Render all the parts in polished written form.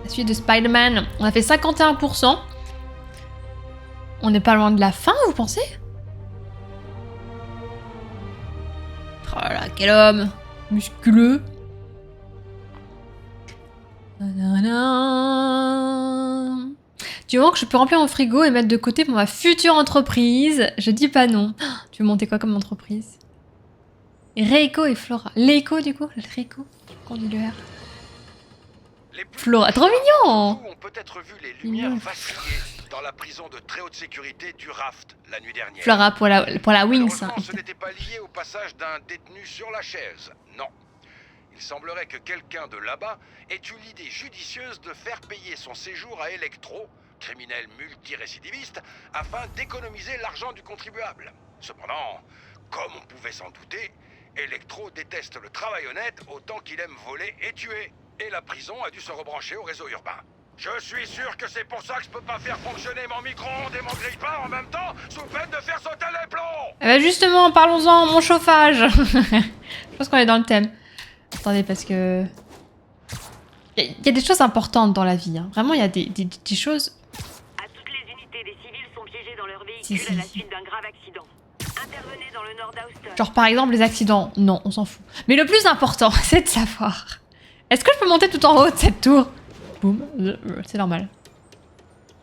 La suite de Spider-Man. On a fait 51%. On n'est pas loin de la fin, vous pensez? Oh là là, quel homme musculeux. Du moment que je peux remplir mon frigo et mettre de côté pour ma future entreprise, je dis pas non. Tu veux monter quoi comme entreprise? Reiko et Flora. Leiko du coup? Reiko? Quand du R. Flora, trop mignon! ont peut-être vu les lumières vaciller dans la prison de très haute sécurité du Raft la nuit dernière. Flora pour la Wings. Hein. Malheureusement, ce n'était pas lié au passage d'un détenu sur la chaise. Non. Il semblerait que quelqu'un de là-bas ait eu l'idée judicieuse de faire payer son séjour à Electro, criminel multirécidiviste, afin d'économiser l'argent du contribuable. Cependant, comme on pouvait s'en douter, Electro déteste le travail honnête autant qu'il aime voler et tuer. Et la prison a dû se rebrancher au réseau urbain. Je suis sûr que c'est pour ça que je peux pas faire fonctionner mon micro-ondes et mon grille-pain en même temps, sous peine de faire sauter les plombs. Eh ben justement, parlons-en, mon chauffage. Je pense qu'on est dans le thème. Attendez, parce que... Il y a des choses importantes dans la vie. Hein. Vraiment, il y a des choses... À toutes les unités, les civils sont piégés dans leur véhicule à la suite d'un grave accident. Intervenez dans le nord d'Houston. Genre par exemple les accidents. Non, on s'en fout. Mais le plus important, c'est de savoir... Est-ce que je peux monter tout en haut de cette tour? Boum. C'est normal.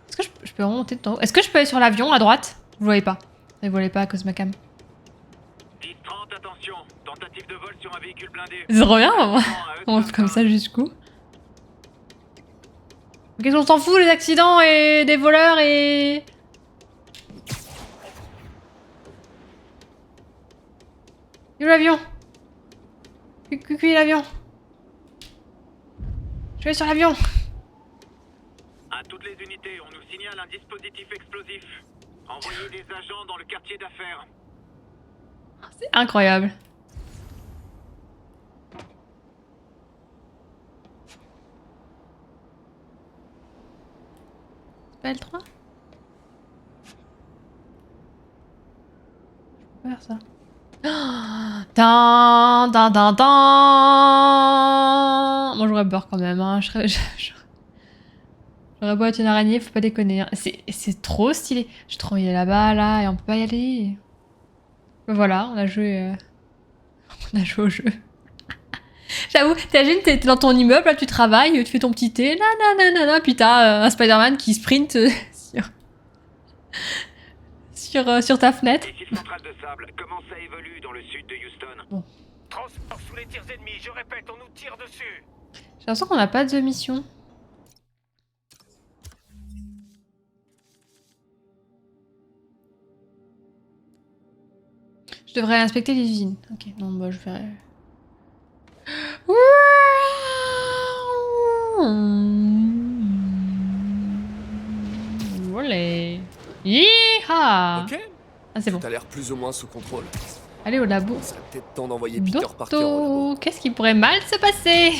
Est-ce que je peux remonter tout en haut? Est-ce que je peux aller sur l'avion à droite? Vous voyez pas. Vous voyez pas à cause de ma cam. 10-30, attention. Tentative de vol sur un véhicule blindé. C'est trop bien. On fait comme ça jusqu'où? Qu'est-ce qu'on s'en fout les accidents et des voleurs et... Où l'avion? Cucu l'avion. Je vais sur l'avion. À toutes les unités, on nous signale un dispositif explosif. Envoyez des agents dans le quartier d'affaires. C'est incroyable. C'est pas L3? Je peux faire ça. Tan, tan, tan, tan. Moi j'aurais peur quand même. Hein. J'aurais beau être une araignée, faut pas déconner. Hein. C'est trop stylé. J'ai trop envie d'aller là-bas, là, et on peut pas y aller. Ben voilà, on a joué au jeu. J'avoue, t'imagines, t'es dans ton immeuble, là tu travailles, tu fais ton petit thé, nanana, puis t'as un Spider-Man qui sprint sur ta fenêtre. Ici centrale de sable, comment ça évolue dans le sud de Houston? Bon. Transport sous les tirs ennemis, je répète, on nous tire dessus. J'ai l'impression qu'on n'a pas de mission. Je devrais inspecter les usines. Ok, non, bah je vais... Olé. Yeeha. Ok. Ah c'est bon. T'as l'air plus ou moins sous contrôle. Allez au labo. Ça serait peut-être temps d'envoyer Peter Parker au Doto. labo. Qu'est-ce qui pourrait mal se passer?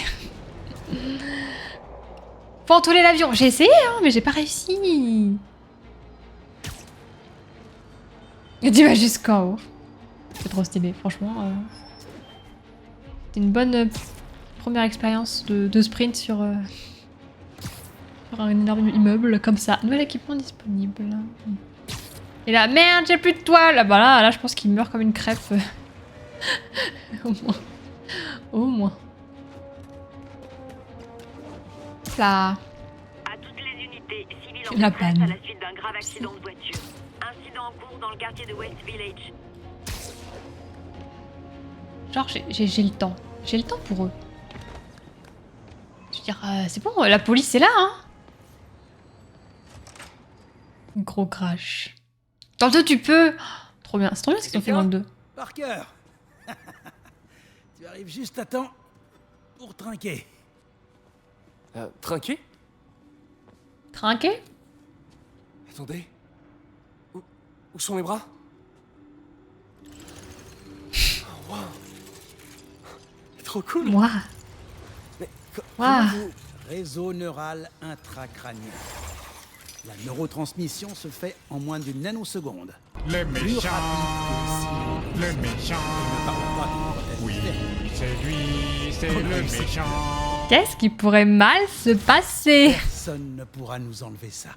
Faut entourler l'avion. J'ai essayé, hein, mais j'ai pas réussi. Et tu vas jusqu'en haut. C'est trop stylé, franchement. C'était une bonne première expérience de sprint sur un énorme immeuble comme ça. Nouvel équipement disponible. Et là, merde, j'ai plus de toile. Ah bah là, je pense qu'il meurt comme une crêpe. Au moins. Au moins. Là. À toutes les unités, civils en La détresse panne. à la suite d'un grave accident de voiture. Incident en cours dans le quartier de West Village. Genre, j'ai le temps. J'ai le temps pour eux. Je veux dire, c'est bon, la police est là, hein. Gros crash. Dans le 2, tu peux. Trop bien. C'est trop bien ce qu'ils ont fait dans le 2. Parker. Tu arrives juste à temps pour trinquer. Trinqué? Trinqué? Attendez. Où sont mes bras? Oh, wow. Trop cool. Moi. Mais Waouh. Réseau neural intracrânien. La neurotransmission se fait en moins d'une nanoseconde. Le Plus méchant, rapide que le méchant. ne parle pas de Oui, prothèse. c'est lui, c'est Oh, le oui, c'est- méchant. Qu'est-ce qui pourrait mal se passer? Personne ne pourra nous enlever ça.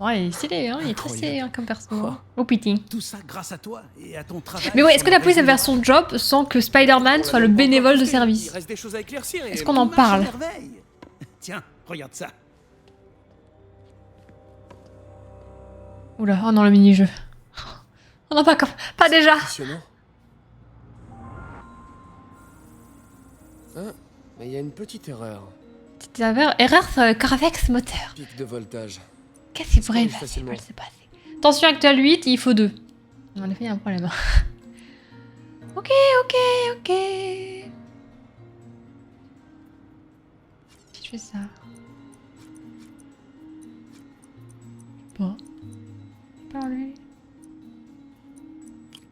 Ouais, il est stylé, hein, il est très stylé hein, comme perso. Oh. Oh pitié. Tout ça grâce à toi et à ton travail. Mais ouais, est-ce que la police va faire son son job sans que Spider-Man soit le bénévole de service? Il reste des choses à éclaircir et... Est-ce qu'on en parle? Tiens, regarde ça. Oula, oh non, le mini-jeu. Oh non, pas déjà. Impressionnant. Hein? Mais il y a une petite erreur. Petite erreur sur le Corvex moteur. Pic de voltage. Qu'est-ce qui pourrait Ça arrive passer? Je facilement. sais pas. Tension actuelle 8, il faut 2. En effet, il y a un problème. Ok. Si je fais ça. Bon. Par lui.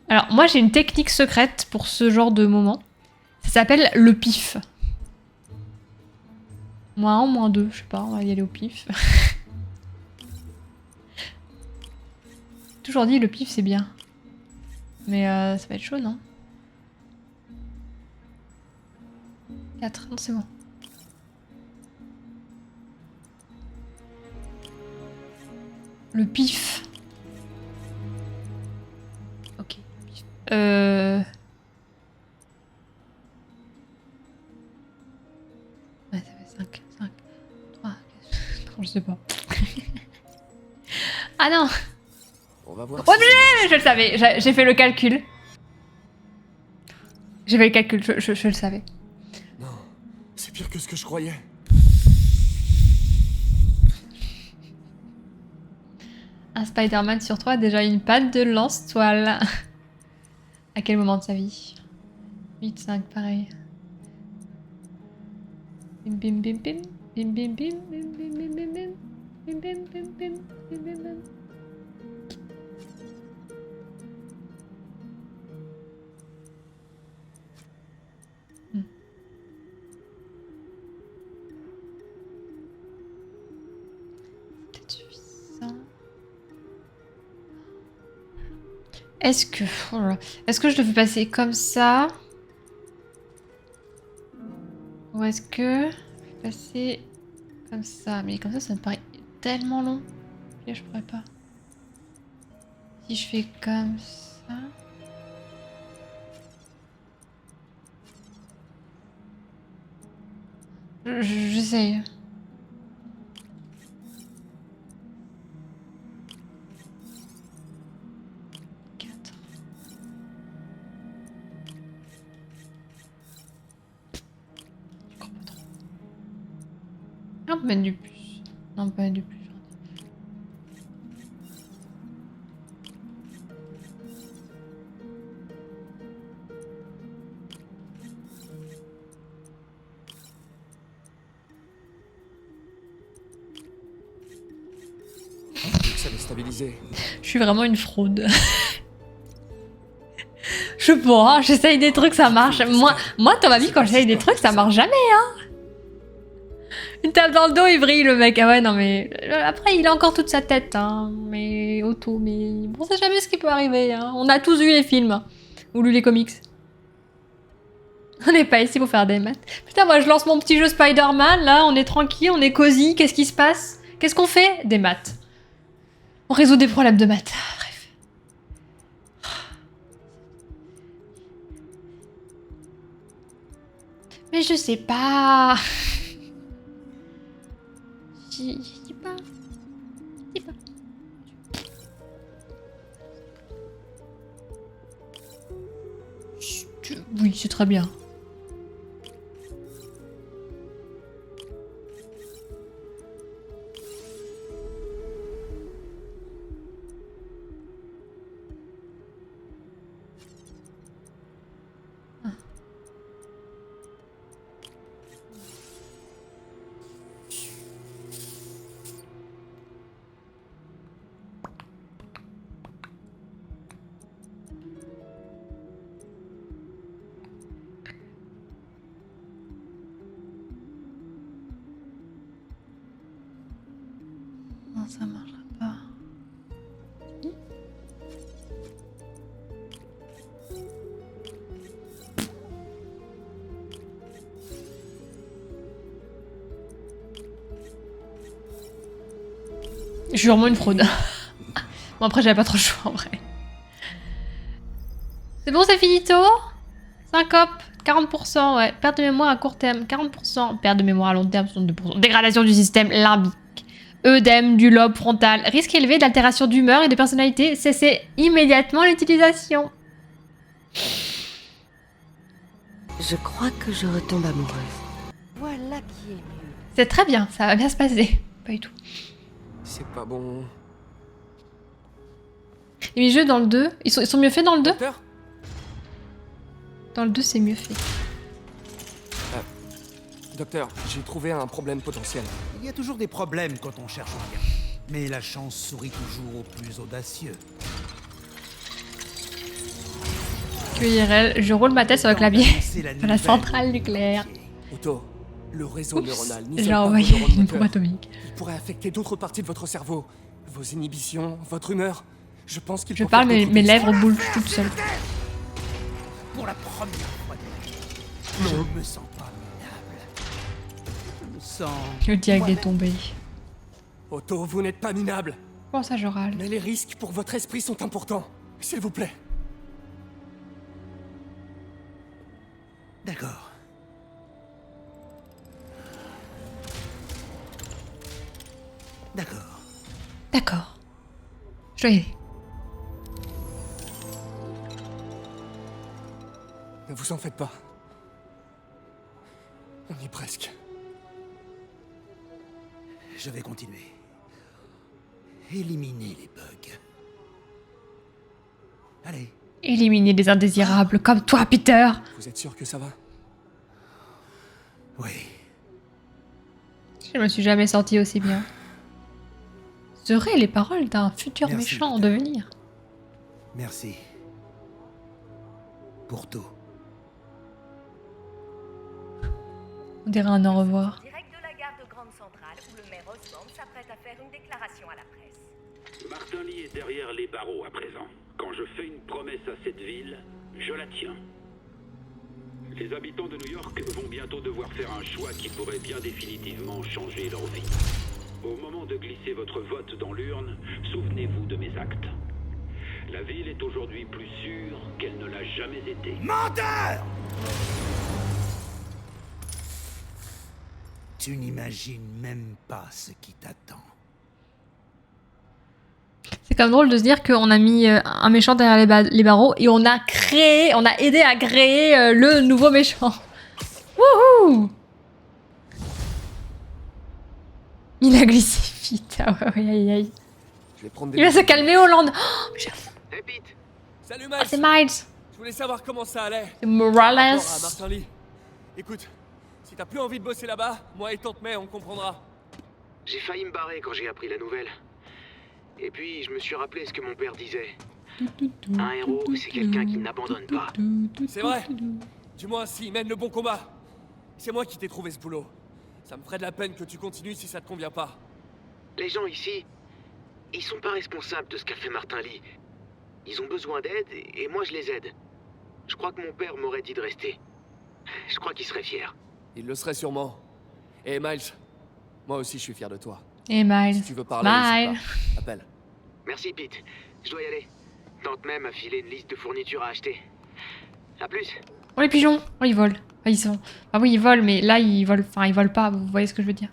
Alors, moi, j'ai une technique secrète pour ce genre de moment. Ça s'appelle le pif. -1, -2, je sais pas, on va y aller au pif. Toujours dit, le pif, c'est bien. Mais ça va être chaud, non? 4, non, c'est bon. Le pif. Ok. Ouais, ça fait 5, 3, 4... Non, je sais pas. Ah non! On va voir. Ouais, mais je le savais, j'ai fait le calcul. J'ai fait le calcul, je le savais. Non, c'est pire que ce que je croyais. Un Spider-Man sur 3 a déjà une patte de lance-toile. À quel moment de sa vie? 8, 5, pareil. Bim bim bim bim. Bim bim bim bim bim bim bim bim. Bim bim bim bim bim bim bim. Peut-être suffisant. Est-ce que... oh là là. Est-ce que je le fais passer comme ça? Ou est-ce que... je fais passer comme ça? Mais comme ça me paraît tellement long. Là, je pourrais pas. Si je fais comme ça... J'essaye. On peut mettre du plus. Non, on peut mettre du plus. Ça l'est stabilisé. Je suis vraiment une fraude. Je sais pas, hein, j'essaye des trucs, ça marche. Moi, dans ma vie, quand j'essaye des trucs, ça marche jamais, hein. Une tape dans le dos, il brille, le mec. Ah ouais, non, mais... Après, il a encore toute sa tête, hein. Mais... auto, mais... on sait jamais ce qui peut arriver, hein. On a tous vu les films. Ou lu les comics. On n'est pas ici pour faire des maths. Putain, moi, je lance mon petit jeu Spider-Man, là. On est tranquille, on est cosy. Qu'est-ce qui se passe? Qu'est-ce qu'on fait? Des maths. On résout des problèmes de maths. Bref. Mais je sais pas. J'y dis pas. J'y dis pas. Oui, c'est très bien. Non, ça marchera pas. Je suis vraiment une fraude. Bon, après, j'avais pas trop le choix en vrai. C'est bon, c'est finito? Syncope, 40%, ouais. Perte de mémoire à court terme, 40%. Perte de mémoire à long terme, 62%. Dégradation du système limbique. Œdème du lobe frontal. Risque élevé d'altération d'humeur et de personnalité. Cessez immédiatement l'utilisation. Je crois que je retombe amoureuse. Voilà qui est mieux. C'est très bien, ça va bien se passer. Pas du tout. C'est pas bon. Les mini-jeux dans le 2, ils sont mieux faits dans le 2? Docteur? Dans le 2, c'est mieux fait. Docteur, j'ai trouvé un problème potentiel. Il y a toujours des problèmes quand on cherche rien. Mais la chance sourit toujours aux plus audacieux. QIRL, je roule ma tête sur le clavier C'est la de la centrale nucléaire. Otto, le réseau Oups, neuronal j'ai n'isole pas envoyé vos neurones une bombe moteurs. atomique. Il pourrait affecter d'autres parties de votre cerveau. Vos inhibitions, votre humeur. Je pense qu'il Je faut parle, faire mais des mes tests. lèvres bougent toutes seules. Pour la première fois de ma vie, je ne me sens pas minable. Je me sens... Le diag est tombé. Otto, vous n'êtes pas minable. Comment ça, je râle? Mais les risques pour votre esprit sont importants. S'il vous plaît. D'accord. D'accord. D'accord. Je dois y aller. Ne vous en faites pas. On y est presque. Je vais continuer. Éliminer les bugs. Allez. Éliminer les indésirables comme toi, Peter. Vous êtes sûr que ça va? Oui. Je me suis jamais sortie aussi bien. Seraient les paroles d'un futur Merci, méchant en Peter. devenir. Merci. Pour tout. On dirait un au revoir. Direct de la gare de Grande Centrale, où le maire Osborne s'apprête à faire une déclaration à la presse. Martin Lee est derrière les barreaux à présent. Quand je fais une promesse à cette ville, je la tiens. Les habitants de New York vont bientôt devoir faire un choix qui pourrait bien définitivement changer leur vie. Au moment de glisser votre vote dans l'urne, souvenez-vous de mes actes. La ville est aujourd'hui plus sûre qu'elle ne l'a jamais été. Menteur! Tu n'imagines même pas ce qui t'attend. C'est quand même drôle de se dire qu'on a mis un méchant derrière les barreaux et on a aidé à créer le nouveau méchant. Wouhou! Il a glissé vite. Ah ouais, ouais, aïe, aïe. Je vais prendre Il va se calmer, Hollande. Oh, Hey Pete. Salut ah, Miles. c'est Miles. Je voulais savoir comment ça allait. C'est Par rapport Morales. à Martin Lee. Écoute, si t'as plus envie de bosser là-bas, moi et Tante May, on comprendra. J'ai failli me barrer quand j'ai appris la nouvelle. Et puis, je me suis rappelé ce que mon père disait. Un héros, c'est quelqu'un qui n'abandonne pas. C'est vrai. Du moins, s'il mène le bon combat. C'est moi qui t'ai trouvé ce boulot. Ça me ferait de la peine que tu continues si ça te convient pas. Les gens ici, ils sont pas responsables de ce qu'a fait Martin Lee. Ils ont besoin d'aide et moi je les aide. Je crois que mon père m'aurait dit de rester. Je crois qu'il serait fier. Il le serait sûrement. Et Miles, moi aussi je suis fier de toi. Et Miles. Si tu veux parler, Miles. n'hésite pas. Appelle. Merci Pete. Je dois y aller. Tante May m'a filé une liste de fournitures à acheter. À plus. Oh, les pigeons. Oh, ils volent. Enfin, ils sont... Ah oui, ils volent, mais là, ils volent... Enfin, ils volent pas. Vous voyez ce que je veux dire?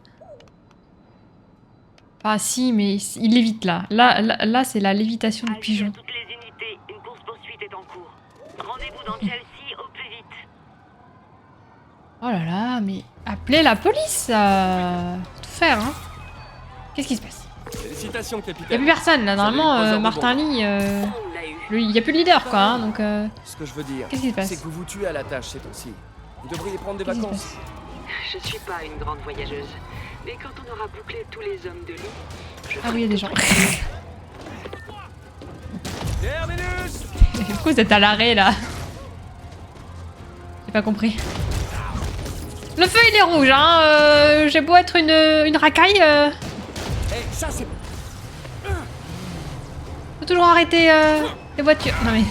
Enfin, si, mais ils lévitent, là. Là, c'est la lévitation du Avis pigeon. à toutes les unités, une course-poursuite est en cours. Rendez-vous dans Chelsea au plus vite. Oh là là, mais... Appelez la police. Faut tout faire, hein. Qu'est-ce qui se passe? Félicitations, Y a capitaine. plus personne, là. Vous avez Normalement, 3 heures de Martin bon. Lee... On l'a eu. Lui, y a plus de leader, quoi, hein, donc... Ce que je veux dire, Qu'est-ce qui se passe? c'est que vous vous tuez à la tâche ces temps-ci. Vous devriez prendre des Qu'est-ce qui se vacances. passe? Je suis pas une grande voyageuse. Mais quand on aura bouclé tous les hommes de lit, je Ah oui, y a des gens. Terminus! Pourquoi vous êtes à l'arrêt, là? J'ai pas compris. Le feu, il est rouge, hein. J'ai beau être une racaille, Hey, ça c'est... faut toujours arrêter les voitures. Non mais...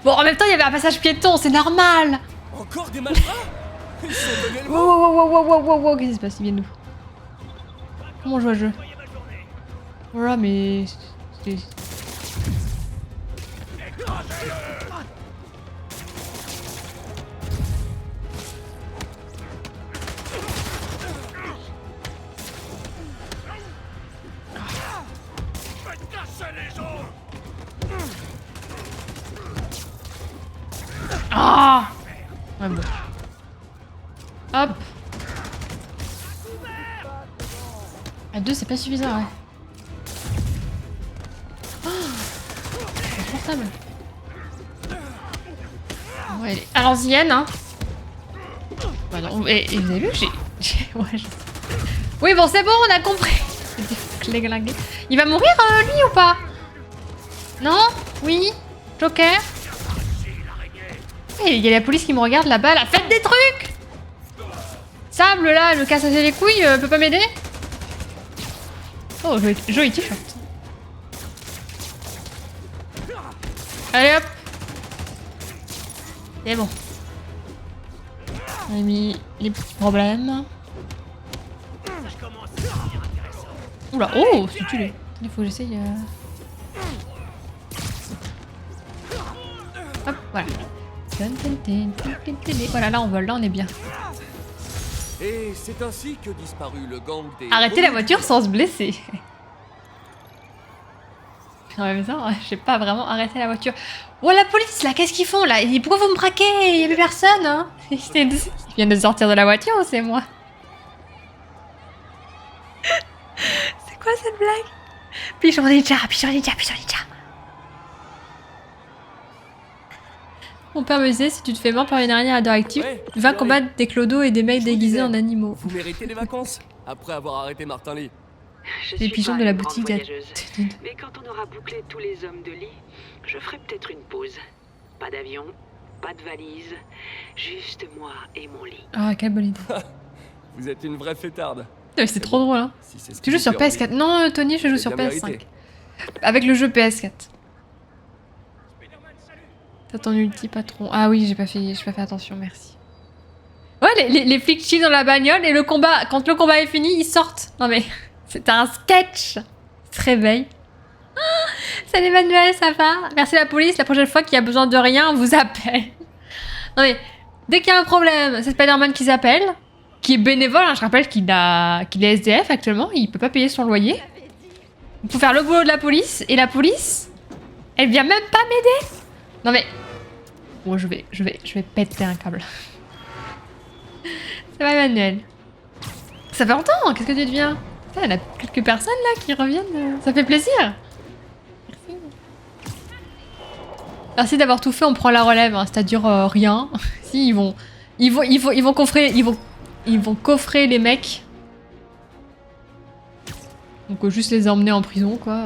Bon, en même temps, il y avait un passage piéton, c'est normal. Encore des malfrats? Ils sont venus le Wow, qu'est-ce qui se passe? Ils viennent d'où? Comment on joue à ce jeu? Voilà, mais... Ah! Ouais, bon. Hop. À 2, c'est pas suffisant, ouais. Oh, c'est insupportable. Ouais, allez, à l'ancienne, hein. Bah non, et vous avez vu, ouais, oui, bon, c'est bon, on a compris. Il va mourir, lui, ou pas? Non? Oui? Joker? Il y a la police qui me regarde là-bas, là. Faites des trucs! Sable, là, me casse les couilles, peut pas m'aider? Oh, joli t-shirt. Allez hop! C'est bon. On a mis les petits problèmes. Oula, oh, c'est tué. Il faut que j'essaye. Hop, voilà. Voilà, là on vole, là on est bien. Et c'est ainsi que disparut le gang des... Arrêtez la voiture sans se blesser. En même temps, j'ai pas vraiment arrêté la voiture. Oh la police là, qu'est-ce qu'ils font là? Pourquoi vous me braquez? Il y avait personne, hein? Ils viennent de sortir de la voiture ou c'est moi? C'est quoi cette blague? Pigeon ninja. Mon père me disait, si tu te fais mort par une araignée radioactive, va combattre des clodos et des mecs déguisés en animaux. Vous méritez des vacances, après avoir arrêté Martin Lee. Les pigeons de la boutique. Mais quand on aura bouclé tous les hommes de Lee, je ferai peut-être une pause. Pas d'avion, pas de valise, juste moi et mon lit. Ah, quelle bonne idée. Vous êtes une vraie fêtarde. C'est trop drôle, hein. Si Tu joues sur PS4? Non, Tony, je joue sur PS5. Avec le jeu PS4. T'as ton ulti, patron. Ah oui, j'ai pas fait attention, merci. Ouais, les flics chillent dans la bagnole et le combat, quand le combat est fini, ils sortent. Non mais, c'est un sketch. Ils se réveillent. Ah, salut Emmanuel, ça va? Merci la police, la prochaine fois qu'il y a besoin de rien, on vous appelle. Non mais, dès qu'il y a un problème, c'est Spider-Man qui s'appelle, qui est bénévole, hein, je rappelle qu'il est SDF actuellement, il peut pas payer son loyer. Il faut faire le boulot de la police, et la police, elle vient même pas m'aider. Non mais... Bon, je vais péter un câble. Ça va, Emmanuel? Ça fait longtemps, qu'est-ce que tu deviens? Putain, il y en a quelques personnes là qui reviennent, ça fait plaisir. Merci. Merci d'avoir tout fait, on prend la relève, hein, c'est-à-dire rien. Si, ils vont coffrer les mecs. Donc juste les emmener en prison, quoi.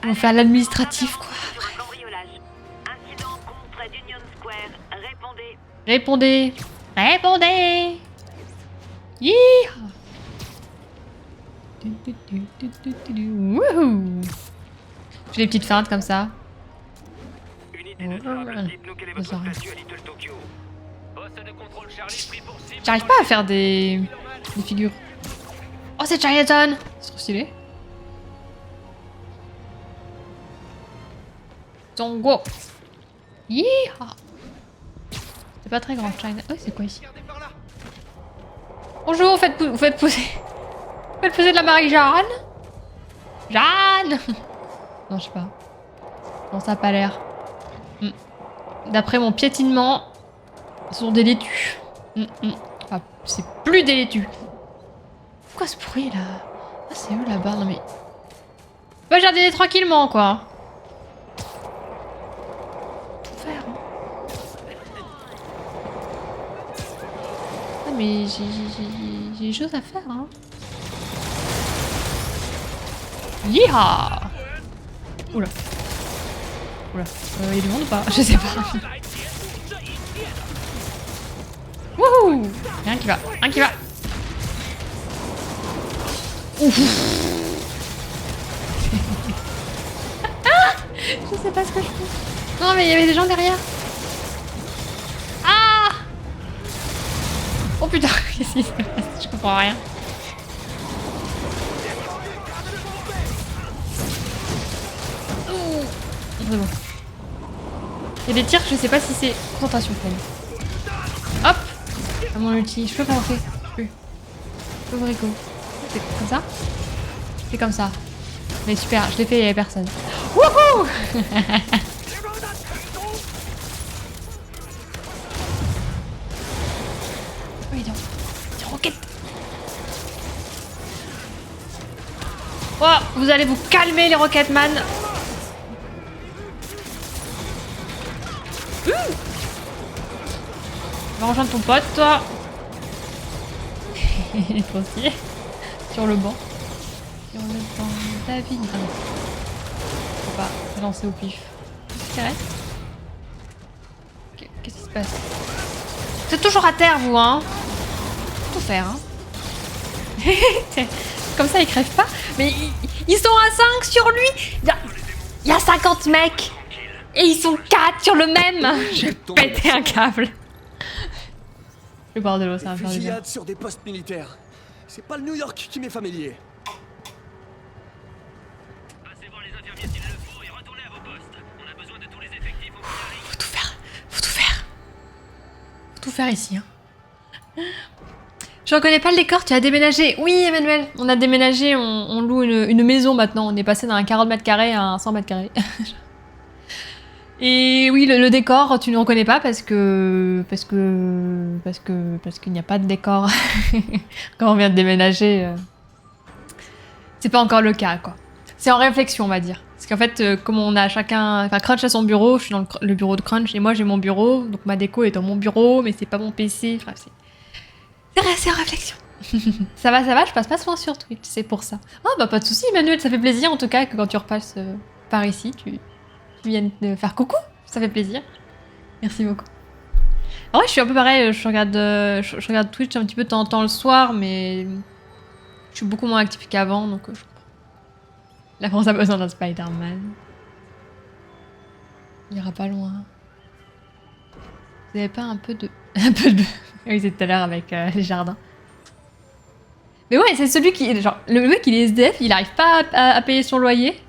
Ils vont faire l'administratif, quoi. Répondez. Yeehaw. Wouhou. J'ai des petites feintes comme ça. J'arrive pas à faire des figures. Oh, c'est Chinatown. C'est trop stylé. Zongo. Yeehaw. C'est pas très grand, China. Oh, c'est quoi ici? Bonjour, vous faites pousser de la Marie-Jeanne? Jeanne. Non, je sais pas. Non, ça a pas l'air. D'après mon piétinement, ce sont des laitues. Enfin, c'est plus des laitues. Pourquoi ce bruit là? Ah, c'est eux là-bas, non mais... Va jardiner tranquillement, quoi. Mais j'ai des choses à faire, hein. Yeehaw. Oula. Y a du monde ou pas? Je sais pas. Wouhou. Rien qui va. Ouf. Je sais pas ce que je fais. Non mais il y avait des gens derrière. Oh putain, qu'est-ce qui se passe? Je comprends rien. C'est bon. Il y a des tirs, je sais pas si c'est concentration pleine. Hop! À mon ulti, je peux pas en faire. Covrico. C'est comme ça? C'est comme ça. Mais super, je l'ai fait, il y avait personne. Wouhou! Oui, donc. Des roquettes! Oh, vous allez vous calmer, les Rocketman! Va rejoindre ton pote, toi. Il est trop stylé. Sur le banc. Sur le banc, David. Ah non. Faut pas lancer au pif. Qu'est-ce qui reste? Qu'est-ce qui se passe? Vous êtes toujours à terre, vous, hein? Faut tout faire, hein? Comme ça, ils crèvent pas. Mais ils sont à 5 sur lui. Il y a 50 mecs. Et ils sont 4 sur le même. Je vais péter un câble. Je vais boire de l'eau, ça va faire du bien. Fusillade sur des postes militaires. C'est pas le New York qui m'est familier. Passez voir les infirmiers s'il le faut et retournez à vos postes. On a besoin de tous les effectifs au Faut tout faire. Faut tout faire. Faut tout faire ici. Hein. Je reconnais pas le décor, tu as déménagé. Oui, Emmanuel, on a déménagé, on loue une maison maintenant. On est passé d'un 40 mètres carrés à un 100 mètres carrés. Et oui, le décor, tu ne reconnais pas parce qu'il n'y a pas de décor quand on vient de déménager. C'est pas encore le cas, quoi. C'est en réflexion, on va dire. Parce qu'en fait, comme on a chacun, enfin Crunch a son bureau, je suis dans le bureau de Crunch et moi j'ai mon bureau, donc ma déco est dans mon bureau, mais c'est pas mon PC. Enfin, c'est en réflexion. Ça va, je passe pas souvent sur Twitch, c'est pour ça. Oh bah pas de soucis, Emmanuel, ça fait plaisir en tout cas que quand tu repasses par ici, tu viennes de faire coucou, ça fait plaisir. Merci beaucoup. En vrai, je suis un peu pareil, je regarde Twitch un petit peu de temps en temps le soir, mais je suis beaucoup moins actif qu'avant, donc je comprends. La France a besoin d'un Spider-Man. Il ira pas loin. Vous avez pas un peu de... Oui, c'est tout à l'heure avec les jardins. Mais ouais, c'est celui qui... Genre, le mec, il est SDF, il arrive pas à payer son loyer.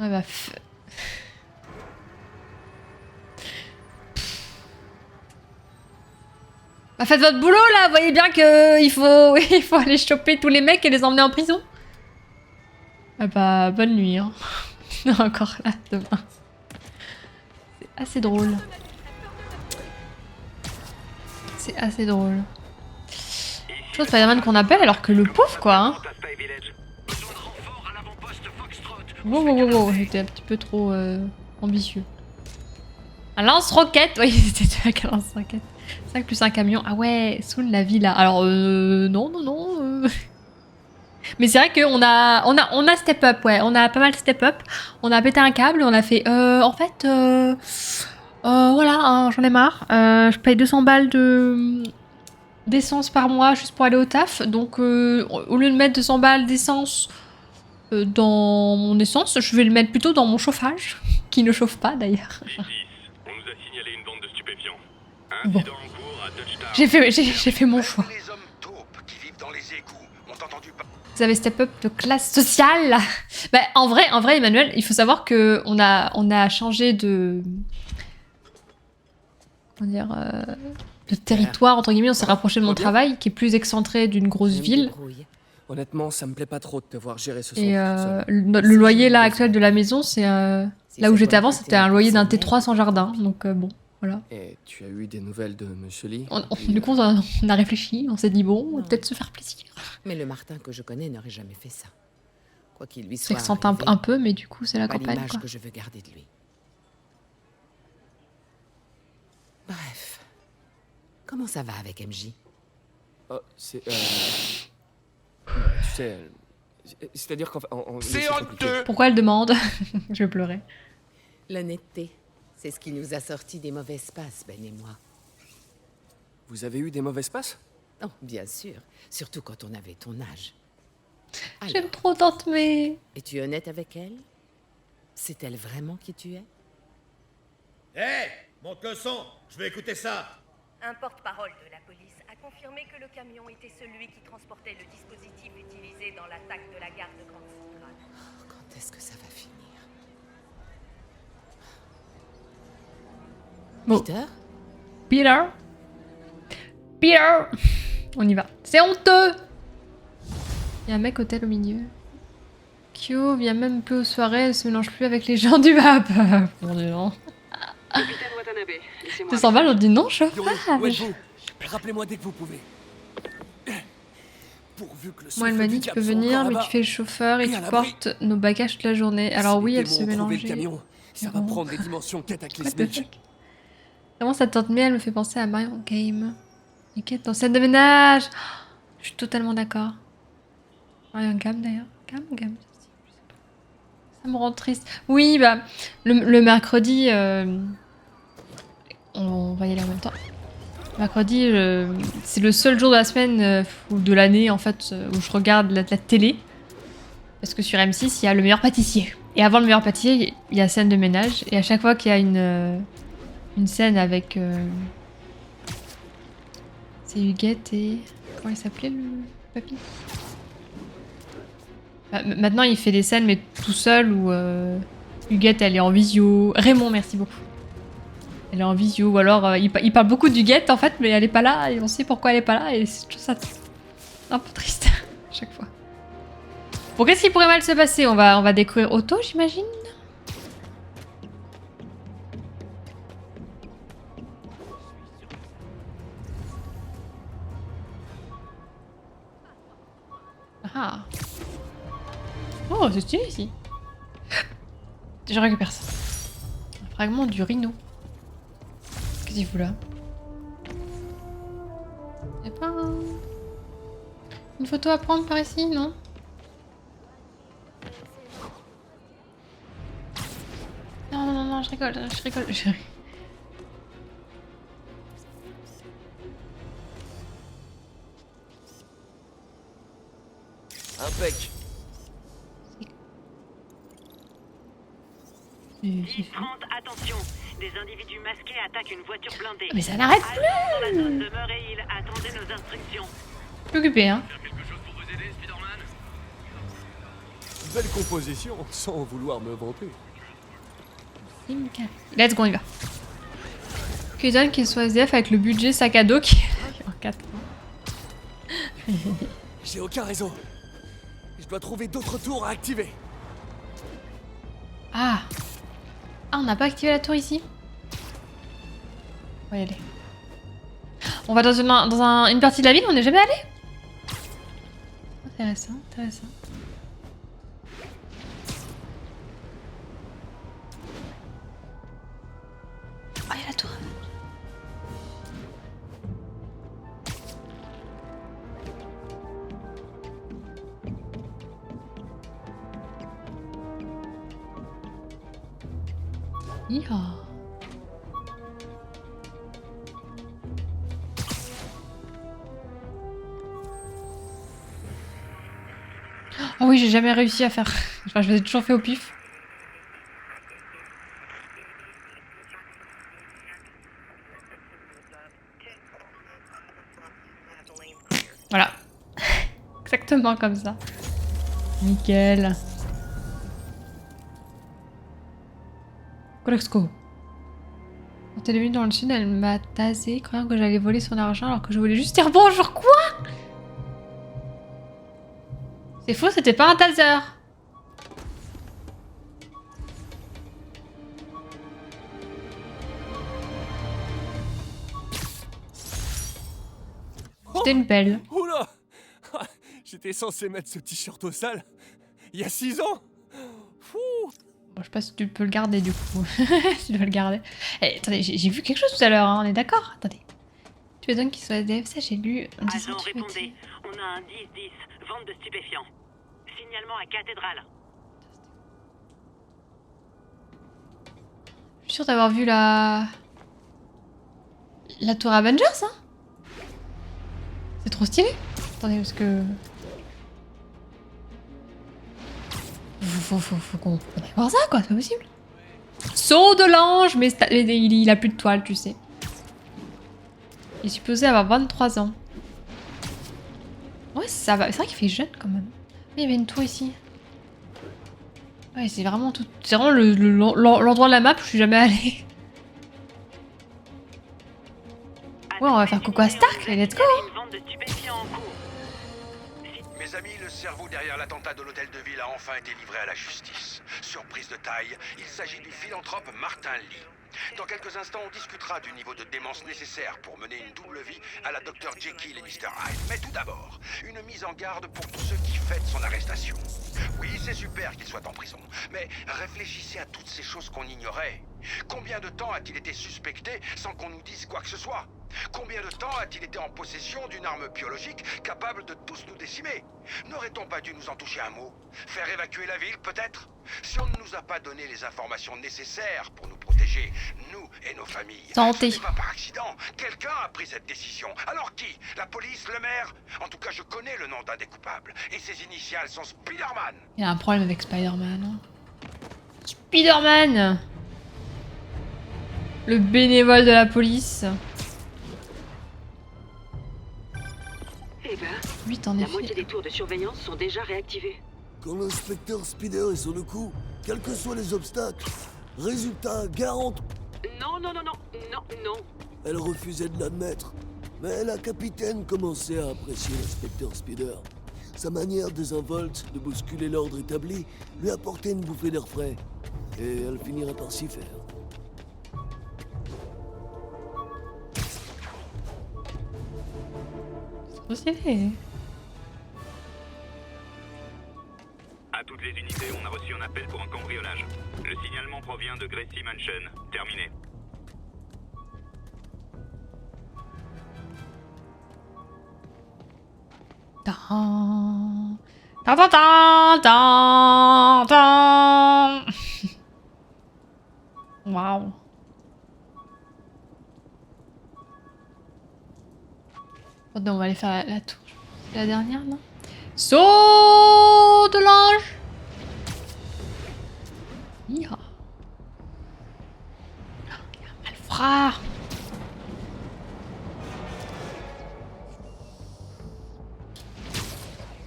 Ouais, bah... Bah, faites votre boulot, là. Vous voyez bien qu'il faut... il faut aller choper tous les mecs et les emmener en prison. Ah bah, bonne nuit, hein. Encore là, demain. C'est assez drôle. C'est assez drôle. Chose Spider-Man qu'on appelle alors que le pauvre quoi hein. Wow, j'étais un petit peu trop ambitieux. Un lance-roquette. Oui, c'était un lance-roquette. 5 plus un camion. Ah ouais, Soul la villa. Alors non. Mais c'est vrai qu'on a step up, ouais. On a pas mal step up. On a pété un câble, on a fait en fait voilà, hein, j'en ai marre. Je paye 200 balles d'essence par mois juste pour aller au taf. Donc au lieu de mettre 200 balles d'essence dans mon essence, je vais le mettre plutôt dans mon chauffage, qui ne chauffe pas d'ailleurs. On nous a signalé une bande de stupéfiants. Bon. Incident en cours à Touchdown. J'ai fait mon choix. Les hommes taupes qui vivent dans les égouts ont entendu parler. Vous avez step up de classe sociale. Bah, en vrai, Emmanuel, il faut savoir que on a changé de... Comment dire de territoire, entre guillemets. On s'est rapproché de mon travail, qui est plus excentré d'une grosse ville. Honnêtement, ça me plaît pas trop de te voir gérer ce Et centre. le loyer là actuel de la maison, c'est... là où j'étais avant, c'était un loyer d'un T3 sans jardin. Donc bon, voilà. Et tu as eu des nouvelles de Monsieur Lee? Du coup, on a réfléchi, on s'est dit bon, on va peut-être se faire plaisir. Mais le Martin que je connais n'aurait jamais fait ça. Quoi qu'il lui C'est soit que sent arrivé, un peu, mais du coup, c'est la pas campagne, l'image quoi. que je veux garder de lui. Bref. Comment ça va avec MJ? Oh, c'est... tu sais... C'est-à-dire qu'en fait... C'est honteux! Pourquoi elle demande? Je vais pleurer. L'honnêteté, c'est ce qui nous a sortis des mauvais passes, Ben et moi. Vous avez eu des mauvaises passes? Oh, bien sûr. Surtout quand on avait ton âge. J'aime Alors, trop Tante May. es-tu honnête avec elle? C'est elle vraiment qui tu es? Hé, monte le son, je veux écouter ça. Un porte-parole de la police a confirmé que le camion était celui qui transportait le dispositif utilisé dans l'attaque de la gare de Grande Centrale. Quand est-ce que ça va finir? Bon. Peter? Peter. Peter. On y va. C'est honteux. Il y a un mec hôtel au milieu. Kyo vient même plus aux soirées, elle se mélange plus avec les gens du map. Mon Dieu, non. Capitaine Watanabe, laissez-moi... Tu sens mal, on dit non, chauffeur. Yuri, où êtes-vous? Rappelez-moi dès que vous pouvez. Pourvu que le Moi, elle m'a souffle dit du tu cap peux soit venir, encore mais là-bas. tu fais le chauffeur et Et à tu l'abri. portes nos bagages toute la journée. Alors Si oui, les elle se démons ont trouvé mélangeait. le camion, ça va Bon. prendre des dimensions What the cataclysmiques. fuck. Vraiment, sa tante May, elle me fait penser à Mario Game. Ok, dans scène de ménage. Je suis totalement d'accord. Mario Game d'ailleurs. Game. Ça me rend triste. Oui, bah, le mercredi, on va y aller en même temps. Mercredi, c'est le seul jour de la semaine ou de l'année en fait où je regarde la télé. Parce que sur M6, il y a le meilleur pâtissier. Et avant le meilleur pâtissier, il y a scène de ménage. Et à chaque fois qu'il y a une scène avec... c'est Huguette et... Comment il s'appelait le papy? Maintenant, il fait des scènes, mais tout seul, où Huguette, elle est en visio. Raymond, merci beaucoup. Elle est en visio, ou alors il parle beaucoup d'Huguette, en fait, mais elle est pas là, et on sait pourquoi elle est pas là, et c'est tout ça un peu triste, à chaque fois. Bon, qu'est-ce qui pourrait mal se passer? On va découvrir Otto, j'imagine. Ah. Oh, c'est stylé ici. Je récupère ça. Un fragment du rhino. Qu'est-ce qu'il fout là? Y'a pas une photo à prendre par ici, non? Non, je rigole. Impec. 10-30, attention. Des individus masqués attaquent une voiture blindée. Mais ça n'arrête Allons dans la zone de Murray Hill, attendez nos instructions. plus occupé, hein. Belle composition, sans vouloir me vanter. Let's go, on y va. Cuisine qu'il soit SDF avec le budget sac à dos qui est en 4 ans. J'ai aucun réseau. Je dois trouver d'autres tours à activer. Ah, on n'a pas activé la tour ici? On va y aller. On va dans une partie de la ville où on n'est jamais allé? Intéressant. Ah, il y a la tour. Yeehaw. Oh oui, j'ai jamais réussi à faire. Enfin, je l'ai toujours fait au pif. Voilà. Exactement comme ça. Nickel. Colexco. Quand elle est venue dans le sud, elle m'a tasé, croyant que j'allais voler son argent alors que je voulais juste dire bonjour. Quoi? C'est faux, c'était pas un taser. C'était une pelle. Oula. J'étais censé mettre ce t-shirt au sale il y a 6 ans. Fou. Bon, je sais pas si tu peux le garder du coup. Tu dois le garder. Eh, attendez, j'ai vu quelque chose tout à l'heure, hein, on est d'accord? Attendez. Tu étonnes qu'il soit SDF, ça j'ai lu. Agent, répondez. On a un 10-10, vente de stupéfiants. Signalement à Cathédrale. Je suis sûre d'avoir vu la tour Avengers, hein? C'est trop stylé. Attendez, parce que... Faut qu'on aille voir ça, quoi, c'est pas possible. Saut de l'ange, mais il a plus de toile, tu sais. Il est supposé avoir 23 ans. Ouais, ça va. C'est vrai qu'il fait jeune quand même. Il y avait une tour ici. Ouais, c'est vraiment tout. C'est vraiment l'endroit de la map où je suis jamais allée. Ouais, on va faire coucou à Stark, let's go! Mes amis, le cerveau derrière l'attentat de l'hôtel de ville a enfin été livré à la justice. Surprise de taille, il s'agit du philanthrope Martin Lee. Dans quelques instants, on discutera du niveau de démence nécessaire pour mener une double vie à la Dr Jekyll et Mr Hyde. Mais tout d'abord, une mise en garde pour tous ceux qui fêtent son arrestation. Oui, c'est super qu'il soit en prison, mais réfléchissez à toutes ces choses qu'on ignorait. Combien de temps a-t-il été suspecté sans qu'on nous dise quoi que ce soit? Combien de temps a-t-il été en possession d'une arme biologique capable de tous nous décimer? N'aurait-on pas dû nous en toucher un mot? Faire évacuer la ville, peut-être? Si on ne nous a pas donné les informations nécessaires pour nous protéger, nous et nos familles, Santé. ce n'est pas par accident. Quelqu'un a pris cette décision. Alors qui? La police? Le maire? En tout cas, je connais le nom d'un des coupables. Et ses initiales sont Spider-Man. Il y a un problème avec Spider-Man. Hein. Spider-Man! Le bénévole de la police. Eh ben, 8 en la effet. moitié des tours de surveillance sont déjà réactivées. Quand l'inspecteur Spider est sur le coup, quels que soient les obstacles, résultat garanti. Non, non, non, non, non, non. Elle refusait de l'admettre. Mais la capitaine commençait à apprécier l'inspecteur Spider. Sa manière désinvolte de bousculer l'ordre établi lui apportait une bouffée d'air frais. Et elle finirait par s'y faire. Trop stylé. À toutes les unités, on a reçu un appel pour un cambriolage. Le signalement provient de Gracie Mansion. Terminé. Tan. Tan, tan, tan, tan, tan. Waouh. Bon, on va aller faire la tour. C'est la dernière, non? Saut de l'ange. Iha. Il y a un malfrat.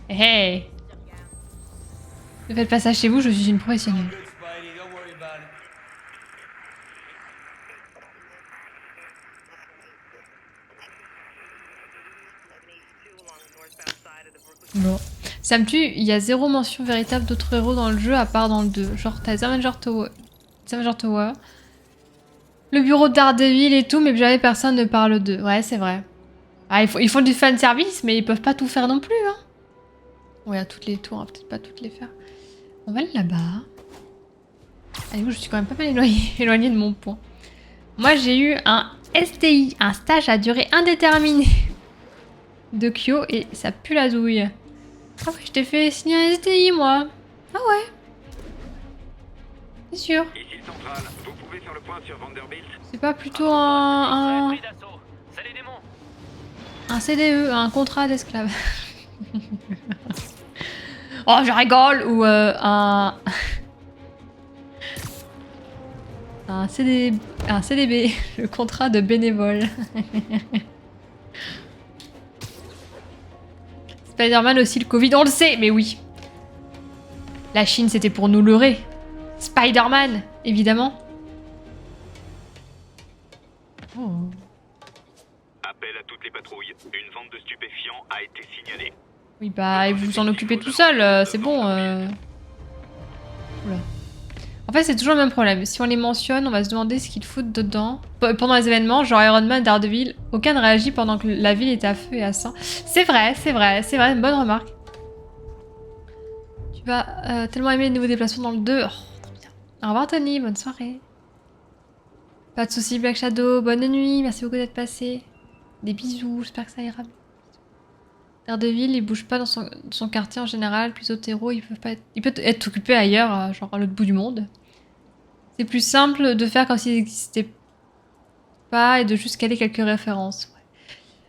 Hey. Ne faites pas ça chez vous, je suis une professionnelle. Bon. Ça me tue, il y a zéro mention véritable d'autres héros dans le jeu à part dans le 2. Genre t'as Avenger Tower, le bureau de Daredevil et tout, mais jamais personne ne parle d'eux. Ouais, c'est vrai. Ah, ils font du fanservice, mais ils peuvent pas tout faire non plus, hein. Ouais, à toutes les tours, on va peut-être pas toutes les faire. On va aller là-bas. Allez, je suis quand même pas mal éloignée de mon point. Moi, j'ai eu un STI, un stage à durée indéterminée de Kyo, et ça pue la douille. Ah ouais, je t'ai fait signer un STI, moi. Ah ouais. C'est sûr. Ici le central, vous pouvez faire le point sur Vanderbilt. C'est pas plutôt un CDE, un contrat d'esclave. Oh, je rigole. Ou un CDB, le contrat de bénévole. Spider-Man aussi, le Covid, on le sait, mais oui. La Chine, c'était pour nous leurrer. Spider-Man, évidemment. Oh. Appel à toutes les patrouilles. Une vente de stupéfiants a été signalée. Oui, bah, vous vous en occupez tout seul, c'est bon. Oula. En fait, c'est toujours le même problème. Si on les mentionne, on va se demander ce qu'ils foutent dedans. Pendant les événements, genre Iron Man, Daredevil, aucun ne réagit pendant que la ville est à feu et à sang. C'est vrai, une bonne remarque. Tu vas tellement aimer les nouveaux déplacements dans le 2. Oh, trop bien. Au revoir Tony, bonne soirée. Pas de soucis Black Shadow, bonne nuit, merci beaucoup d'être passé. Des bisous, j'espère que ça ira. Daredevil, il bouge pas dans son quartier en général, plus autres héros, il peut être occupé ailleurs, genre à l'autre bout du monde. C'est plus simple de faire comme s'ils n'existaient pas et de juste caler quelques références. Ouais.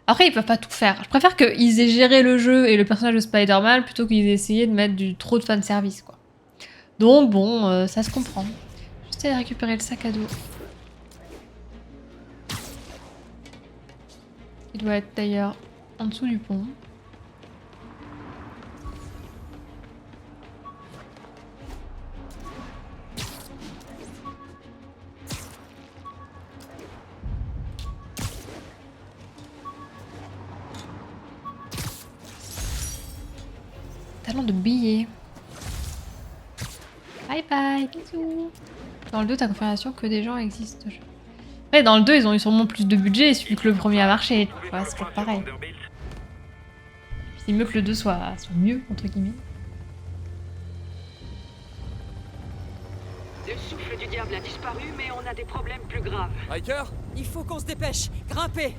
Après, ils peuvent pas tout faire. Je préfère qu'ils aient géré le jeu et le personnage de Spider-Man plutôt qu'ils aient essayé de mettre trop de fanservice, quoi. Donc bon, ça se comprend. Juste aller récupérer le sac à dos. Il doit être d'ailleurs en dessous du pont. Talent de billets. Bye bye, bisous. Dans le 2, t'as confirmation que des gens existent. Ouais, dans le 2, ils ont eu sûrement plus de budget, celui que le premier a marché. Tu vois, c'est toujours pareil. C'est mieux que le 2 soit mieux, entre guillemets. Le souffle du diable a disparu, mais on a des problèmes plus graves. Riker? Il faut qu'on se dépêche. Grimpez.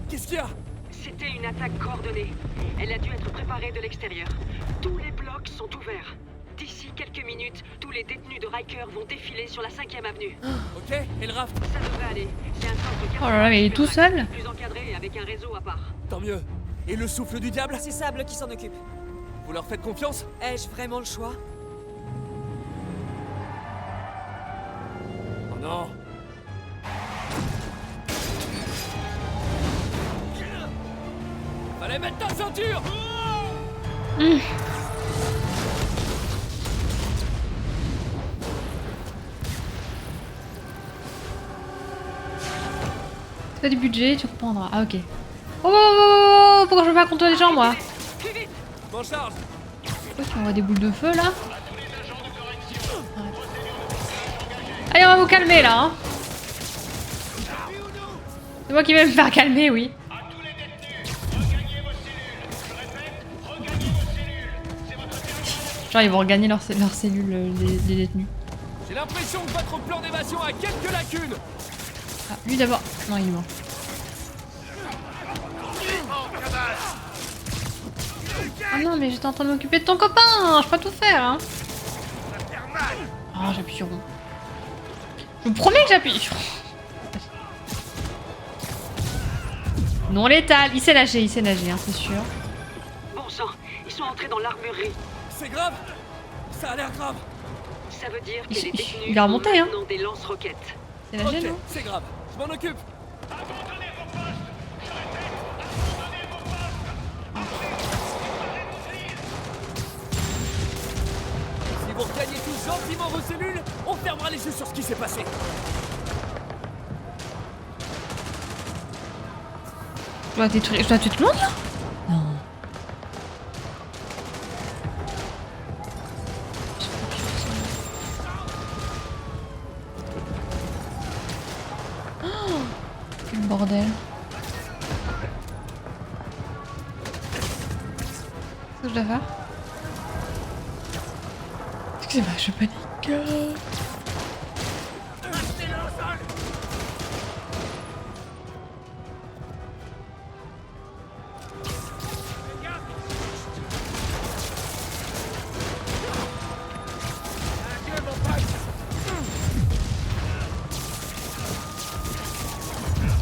Qu'est-ce qu'il y a? C'était une attaque coordonnée. Elle a dû être préparée de l'extérieur. Tous les blocs sont ouverts. D'ici quelques minutes, tous les détenus de Riker vont défiler sur la 5e avenue. Ok, et le raft? Ça devrait aller. C'est un centre Oh là là, mais il est tout seul? plus encadré et avec un réseau à part. Tant mieux. Et le souffle du diable? C'est Sable qui s'en occupe. Vous leur faites confiance? Ai-je vraiment le choix? Oh non. Fallait mettre ta ceinture. T'as du budget, tu comprendras. Ah ok. Oh, pourquoi je veux pas contre les gens, moi? M'en charge. Pourquoi tu envoies des boules de feu, là? Allez, on va vous calmer, là, hein. C'est moi qui vais me faire calmer, oui. Genre, ils vont regagner leurs cellules, les détenus. J'ai l'impression que votre plan d'évasion a quelques lacunes. Ah, lui d'abord. Non, il est mort. Ah non, mais j'étais en train de m'occuper de ton copain. Je peux pas tout faire, hein. Oh, j'appuie sur rond. Je vous promets que j'appuie sur rond. Non létal. Il s'est nager, hein, c'est sûr. Bon sang, ils sont entrés dans l'armurerie. C'est grave. Ça a l'air grave. Ça veut dire que les détenus il a remonté, hein. ont des lance-roquettes. C'est nagé, Ok, non? c'est grave. Je m'en occupe. Si vous regagnez tous gentiment vos cellules, on fermera les yeux sur ce qui s'est passé. Je dois tuer tout le monde, là? Non. Oh, quel bordel. Qu'est-ce que je dois faire? Excusez-moi, je panique.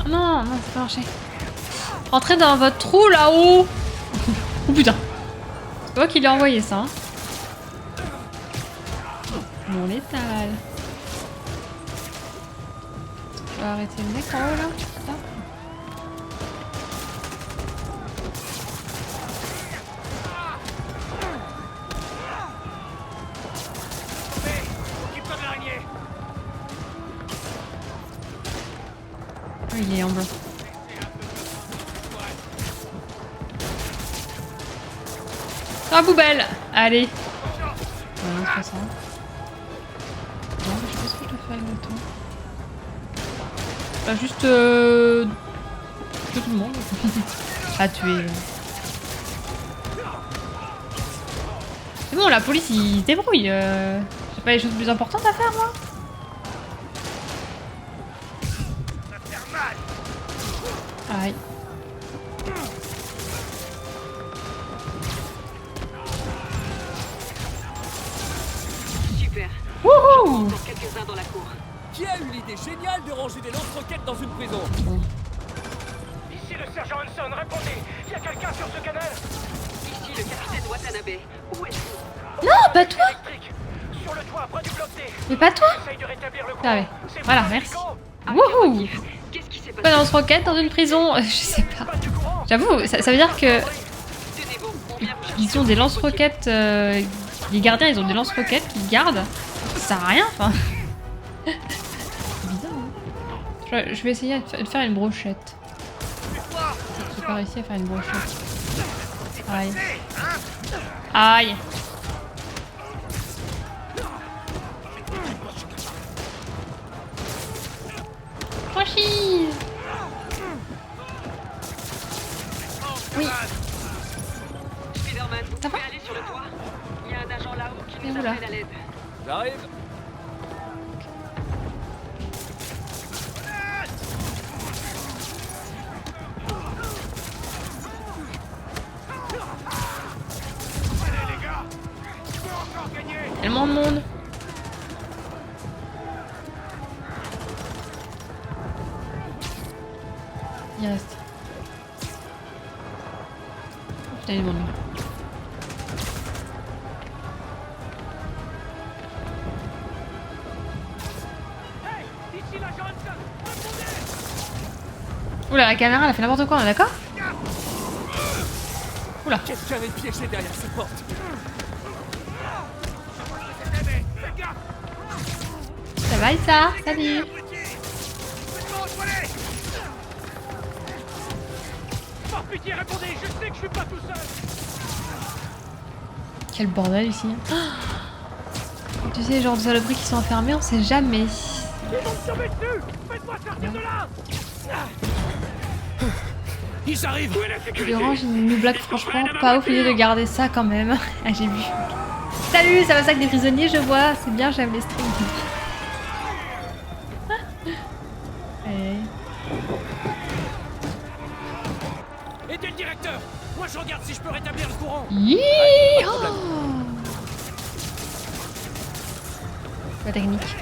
Non, c'est pas marché. Rentrez dans votre trou là-haut. Oh putain. C'est moi qui l'ai envoyé ça. Hein. Mon létal. Je vais arrêter le mec en haut là. Putain. Oh, il est en blanc. Dans la poubelle. Allez. Ouais, non, c'est pas ça. Non, je sais pas ce que je dois faire exactement. Bah, juste tuer tout le monde. À tuer. C'est bon, la police, ils se débrouillent. J'ai pas les choses plus importantes à faire, moi. Aïe. Super. Wouhou! Encore quelques-uns dans la cour. Qui a eu l'idée géniale de ranger des lance-roquettes dans une prison? Ici le sergent Hanson, répondez. Il y a quelqu'un sur ce canal? Ici le capitaine Watanabe. Où êtes-vous? Non, pas toi! Sur le toit, près du bloc D. Mais pas toi! J'essaye de rétablir le courant. Ah ouais. C'est Voilà, bon, merci. Nico? Wouhou! Qu'est-ce qui s'est Pas passé? lance-roquette dans une prison. Je sais pas. J'avoue, ça veut dire que Tenez bon, on vient vous chercher. ils ont des lance-roquettes. Les gardiens, ils ont des lance-roquettes qu'ils gardent. Ça sert à rien, enfin. C'est bizarre. Hein. Je vais essayer de faire une brochette. J'ai pas réussi à faire une brochette. Aïe. Aïe. Franchise. Oui. Spider-Man, vous pouvez aller sur le toit? Il y a un agent là-haut qui nous Oula. appelle à l'aide. J'arrive. Tellement de monde. Il reste. Oh, putain, il y a du monde. Oula, la caméra elle a fait n'importe quoi, on est d'accord? Oula. Quelqu'un est piégé derrière cette porte. Ça va, Issa? Salut. Par pitié, répondez, je sais que je suis pas tout seul. Quel bordel ici. Oh, tu sais, les genres de saloperies qui sont enfermés, on sait jamais. Ils vont me tomber dessus. Faites-moi sortir de là. Ils arrivent. L'orange, il nous blague franchement pas ouf l'idée de garder ça quand même. Ah, j'ai vu. Salut, ça va ça avec des prisonniers, je vois. C'est bien, j'aime les strings. Hey. Aidez le directeur. Moi, je regarde si je peux rétablir le courant. La technique.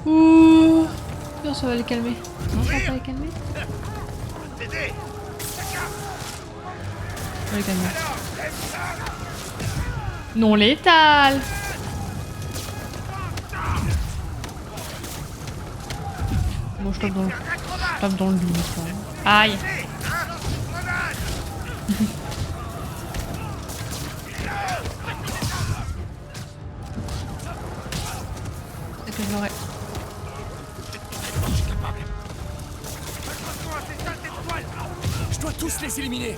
Ouh. Non, ça va les calmer. Non, ça va pas les calmer. Ça va les calmer. Non létal. Bon, je tape dans le lit. Aïe. C'est que je l'aurais. Je dois tous les éliminer.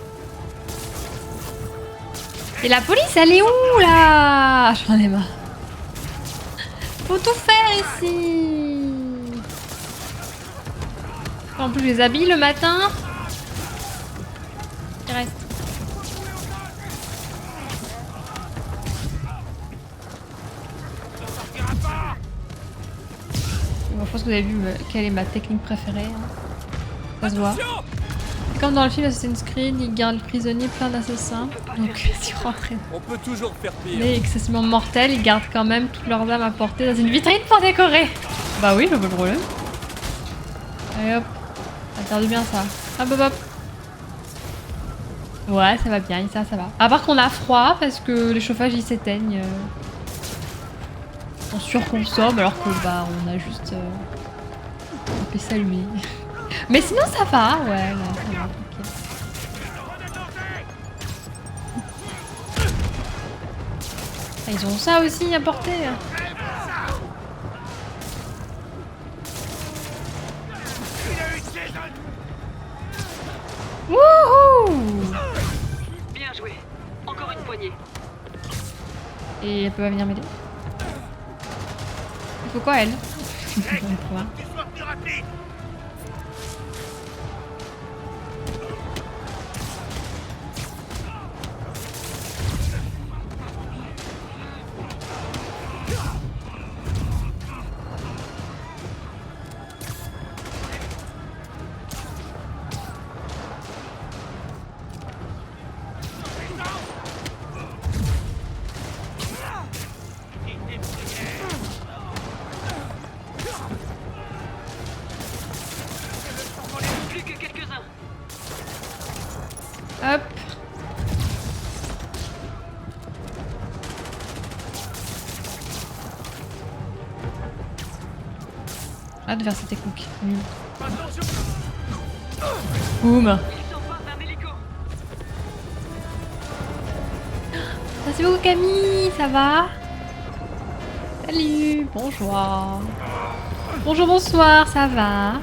Et la police, elle est où là? J'en ai marre. Faut tout faire ici. En plus, je les habille le matin. Il reste. Bon, je pense que vous avez vu quelle est ma technique préférée. Hein. Ça se voit. Comme dans le film Assassin's Creed, ils gardent le prisonnier plein d'assassins. Donc, si vous rentrez. On peut toujours faire pire. Mais excessivement mortels, ils gardent quand même toutes leurs armes à portée dans une vitrine pour décorer. Bah oui, je vois pas le problème. Allez hop. Ça faire du bien ça. Hop hop hop. Ouais, ça va bien, ça va. À part qu'on a froid parce que les chauffages ils s'éteignent. On surconsomme alors que bah on a juste on peut s'allumer. Mais sinon ça va, ouais, ça va, ok. Ah, ils ont ça aussi à porter. Wouhou! Bien joué. Encore une poignée. Et elle peut pas venir m'aider? Il faut quoi elle? Hop. Arrête de faire cette technique. Nul. Boum. Merci beaucoup Camille, ça va? Salut, bonjour. Bonjour, bonsoir, ça va?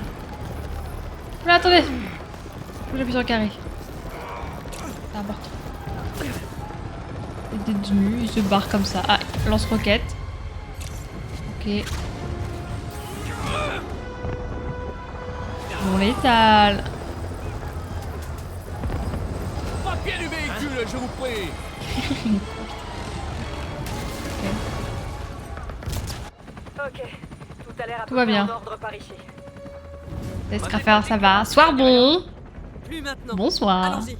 Oula, attendez. J'appuie sur le carré. C'est important. Les détenus, ils se barrent comme ça. Ah, lance-roquette. Ok. Bon, létal. Papier du véhicule, je vous prie. Ok, tout a l'air à Tout peu va près bien. en ordre par ici. Laisse faire, ça va. Soir bon. Plus maintenant. Bonsoir. Allons-y.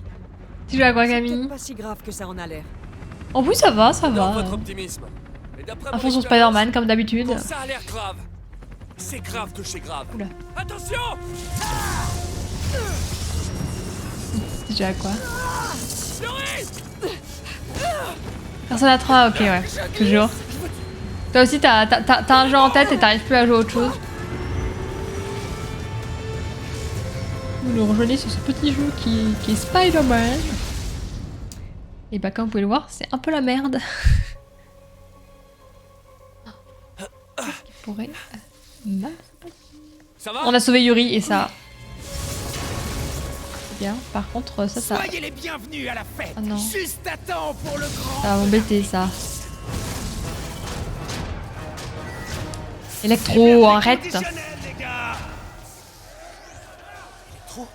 Tu joues à quoi C'est Camille? peut-être pas si grave que ça en a l'air. En plus ça va, ça Dans va. votre optimisme. Et d'après À mon fond sur expérience, Spider-Man comme d'habitude. bon, ça a l'air grave. C'est grave que c'est grave. Oula. Attention! Tu joues à quoi? Fury! Persona 3, ok ouais. Toujours. Toi aussi t'as un jeu en tête et t'arrives plus à jouer à autre chose. Vous nous rejoignez sur ce petit jeu qui est Spider-Man. Et bah comme vous pouvez le voir, c'est un peu la merde. Qu'est-ce qui pourrait... Ça va? On a sauvé Yuri et ça... C'est bien. Par contre ça... Soyez les bienvenus à la fête. Ah non. Juste à temps pour le grand. Ça va m'embêter ça. Electro, arrête. Trop?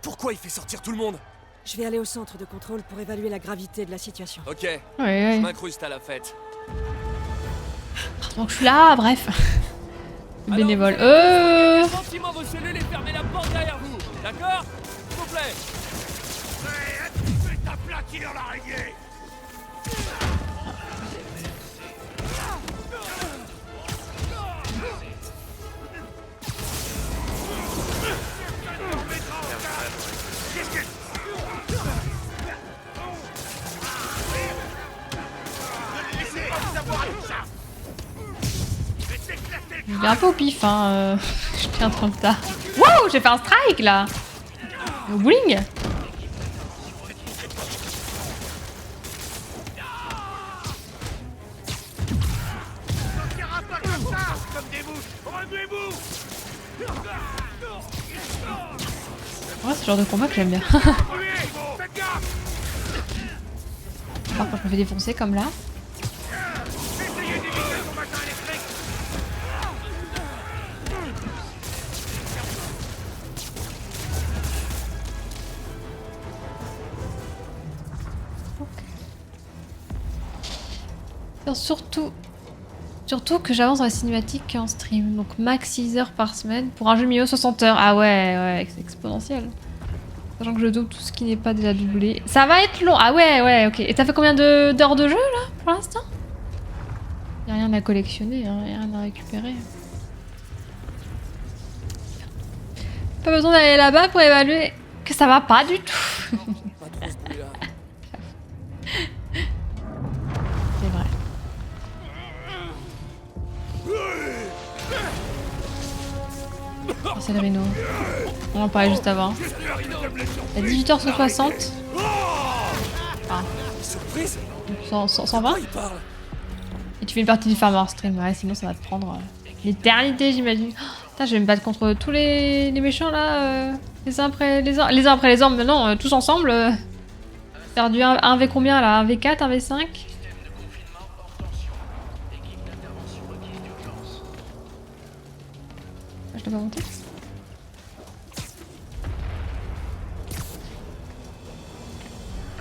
Pourquoi il fait sortir tout le monde? Je vais aller au centre de contrôle pour évaluer la gravité de la situation. Ok. Ouais, Je ouais. m'incruste à la fête. Donc je suis là, bref. Bénévole. Gentiment vos cellules et fermez la porte derrière vous. D'accord? S'il vous plaît. Fais t'aplatir l'araignée. Je vais un peu au pif, hein. Je suis un peu en retard. Wow, j'ai fait un strike là. Au bowling. Ouais, c'est le genre de combat que j'aime bien. Par contre, je me fais défoncer comme là. Surtout que j'avance dans la cinématique en stream. Donc max 6 heures par semaine pour un jeu milieu 60 heures. Ah ouais, c'est exponentiel. Sachant que je double tout ce qui n'est pas déjà doublé. Ça va être long. Ah ouais, ok. Et t'as fait combien d'heures de jeu là pour l'instant? Y'a rien à collectionner, hein, y'a rien à récupérer. Pas besoin d'aller là-bas pour évaluer que ça va pas du tout. C'est vrai. Oh, c'est le Rhino. On en parlait juste avant. À 18h60. Ah. Surprise. 120. Et tu fais une partie du Farmer Stream. Ouais, sinon ça va te prendre l'éternité, j'imagine. Oh, putain, je vais me battre contre tous les méchants là. Les uns après les autres. Les uns après les autres, mais non, tous ensemble. Faire du 1v combien là? 1v4, 1v5? Je dois pas monter.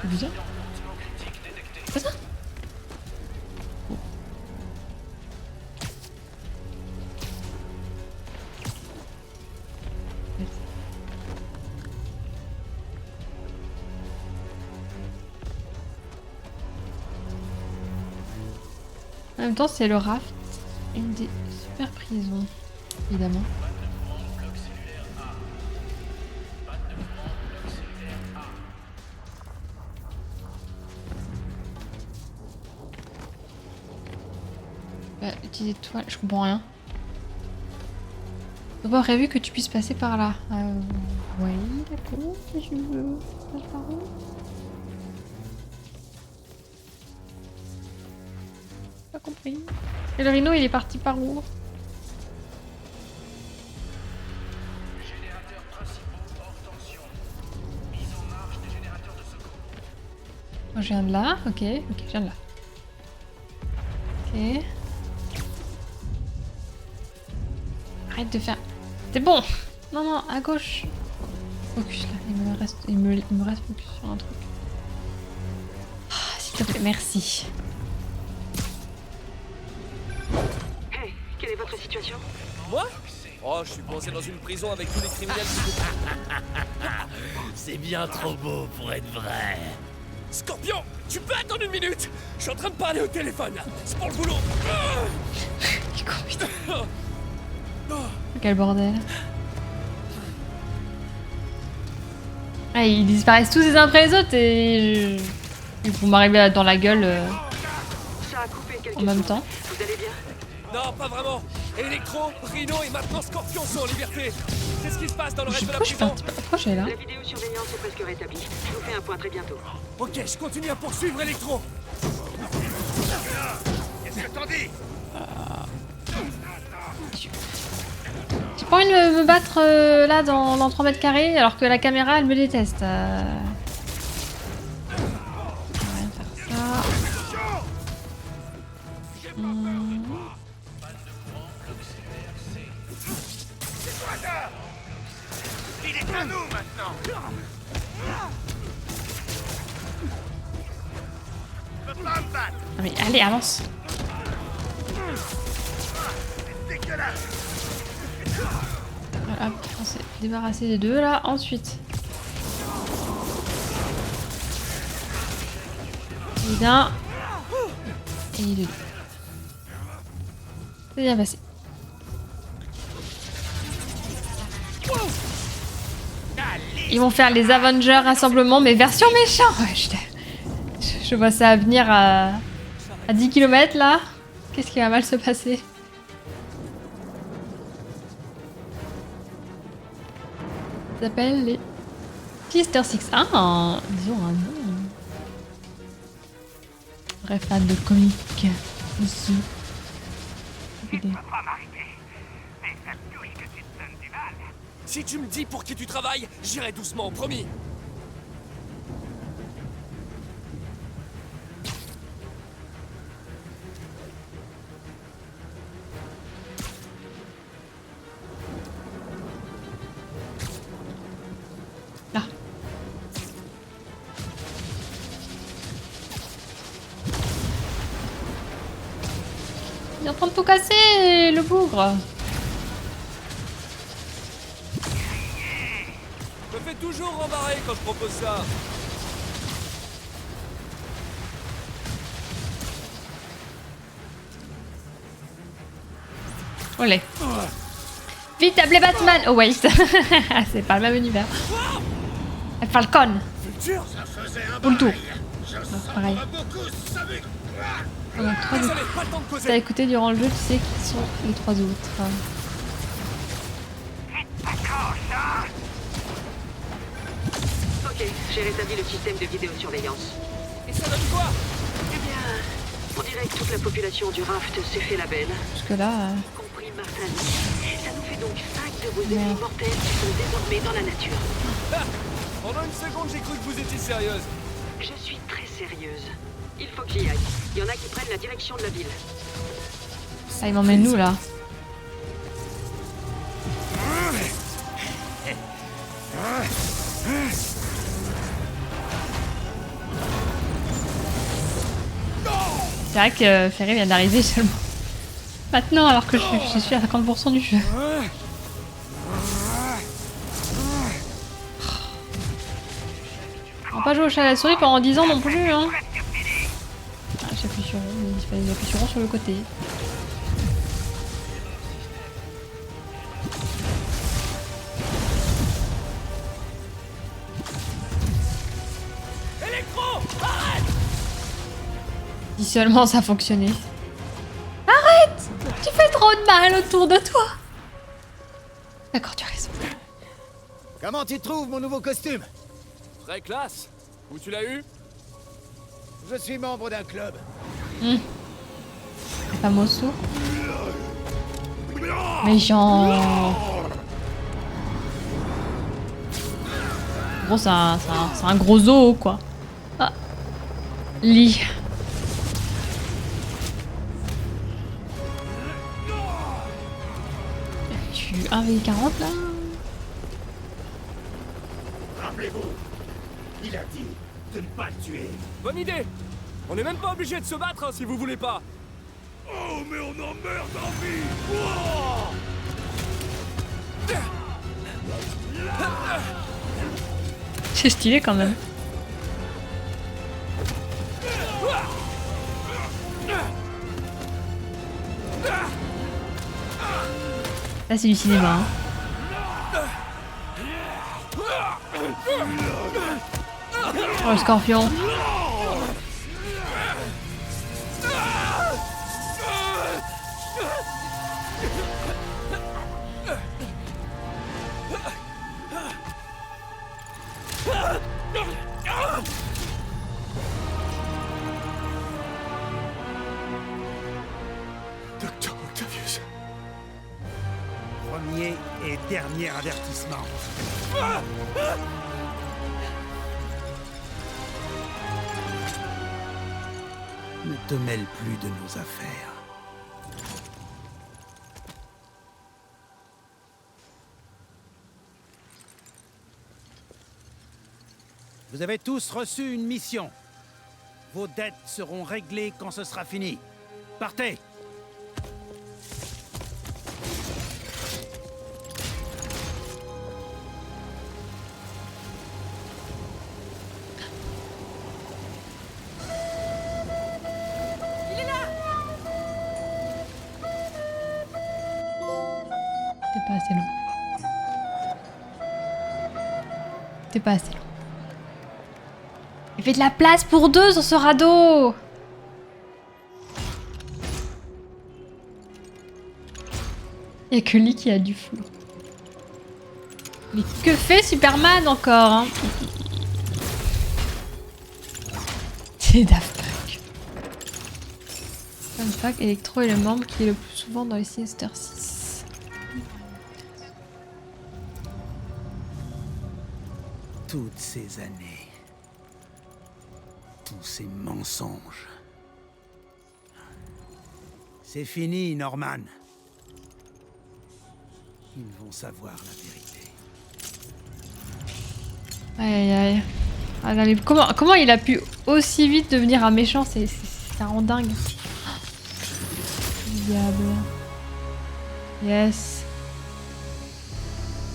C'est bizarre. C'est ça? En même temps, c'est le raft, une des super prisons, évidemment. petites étoiles. Je comprends rien. On pas prévu que tu puisses passer par là. Oui, d'accord, si je veux. Passe par où? Pas compris. Et le rhino, il est parti par où? Générateurs principaux hors tension. Mise en marche des générateurs de secours. Oh, je viens de là, ok, je viens de là. Ok. Arrête de faire... C'est bon. Non, non, à gauche. Focus là, il me reste focus sur un truc. Ah, s'il te plaît, merci. Hey, quelle est votre situation? Moi? Oh, je suis coincé dans une prison avec tous les criminels qui... C'est bien trop beau pour être vrai. Scorpion, tu peux attendre une minute? Je suis en train de parler au téléphone, là. C'est pour le boulot. Quel bordel. Ah, ils disparaissent tous les uns après les autres et... Ils vont m'arriver dans la gueule Ça a coupé quelque en même chose. temps. Vous allez bien? Non, pas vraiment. Electro, Rhino et maintenant Scorpion sont en liberté. Qu'est-ce qui se passe dans le Je sais reste de la pourquoi je suis prison? partie. Pourquoi j'ai là? La vidéosurveillance est presque rétablie. Je vous fais un point très bientôt. Ok, je continue à poursuivre Electro. Qu'est-ce que t'en dis? J'ai pas envie de me battre là dans 3 mètres carrés alors que la caméra elle me déteste. On va rien faire ça. Il est à nous maintenant. Je peux pas me battre. Ah mais allez, avance. C'est dégueulasse. Voilà, on s'est débarrassé des deux là. Ensuite. Il est d'un. Et il est deux. C'est bien passé. Ils vont faire les Avengers rassemblement, mais version méchant. Ouais, je vois ça venir à 10 km là. Qu'est-ce qui va mal se passer? Ça s'appelle les Twister Six. Ah, disons un nom. Vrai fan de comics ici. Si tu me dis pour qui tu travailles, j'irai doucement, promis. Là. Il est en train de tout casser, le bougre. Je me fais toujours rembarrer quand je propose ça. Olé. Vite, appelez Batman. Oh wait. C'est pas le même univers. Falcon. Pour le tour. Ah, pareil. Donc, 3 du coup. Si t'as écouté durant le jeu, tu sais qui sont les 3 autres. Ok, j'ai rétabli le système de vidéosurveillance. Et ça donne quoi? Eh bien, on dirait que toute la population du raft s'est fait la belle. Jusque là. Y compris Martin Lee. Ça nous fait donc 5 de vos ennemis mortels qui sont désormais dans la nature. Ah, pendant une seconde, j'ai cru que vous étiez sérieuse. Je suis très sérieuse. Il faut que j'y aille. Il y en a qui prennent la direction de la ville. Ça, il m'emmène où là? C'est vrai que Ferry vient d'arriver seulement maintenant alors que je suis à 50% du jeu. On va pas jouer au chat à la souris pendant 10 ans non plus hein. Ah, j'appuie sur rond, mais il fallait appuyer sur rond sur le côté. Electro, arrête! Si seulement ça fonctionnait. Arrête! trop de mal autour de toi. D'accord, tu as raison. Comment tu trouves mon nouveau costume? Très classe. Où tu l'as eu? Je suis membre d'un club. Famoso. Méchant. Gros, c'est un gros zoo, quoi. Ah. Lit. Tu 1v40 là? Rappelez-vous, il a dit de ne pas le tuer. Bonne idée. On n'est même pas obligé de se battre hein, si vous voulez pas. Oh, mais on en meurt d'envie. Wow. C'est stylé quand même. Là c'est du cinéma. Hein. Oh le scorpion. Docteur Octavius. Premier et dernier avertissement. Ne te mêle plus de nos affaires. Vous avez tous reçu une mission. Vos dettes seront réglées quand ce sera fini. Partez! T'es pas assez long. T'es pas assez long. Il fait de la place pour deux sur ce radeau. Y'a que lui qui a du flou. Mais que fait Superman encore hein? C'est Daft Punk. Fun fact, Electro est le membre qui est le plus souvent dans les Sinister 6. Toutes ces années. Tous ces mensonges. C'est fini, Norman. Ils vont savoir la vérité. Aïe aïe aïe. Ah, non, mais comment il a pu aussi vite devenir un méchant? Ça rend dingue. Diable. Yes.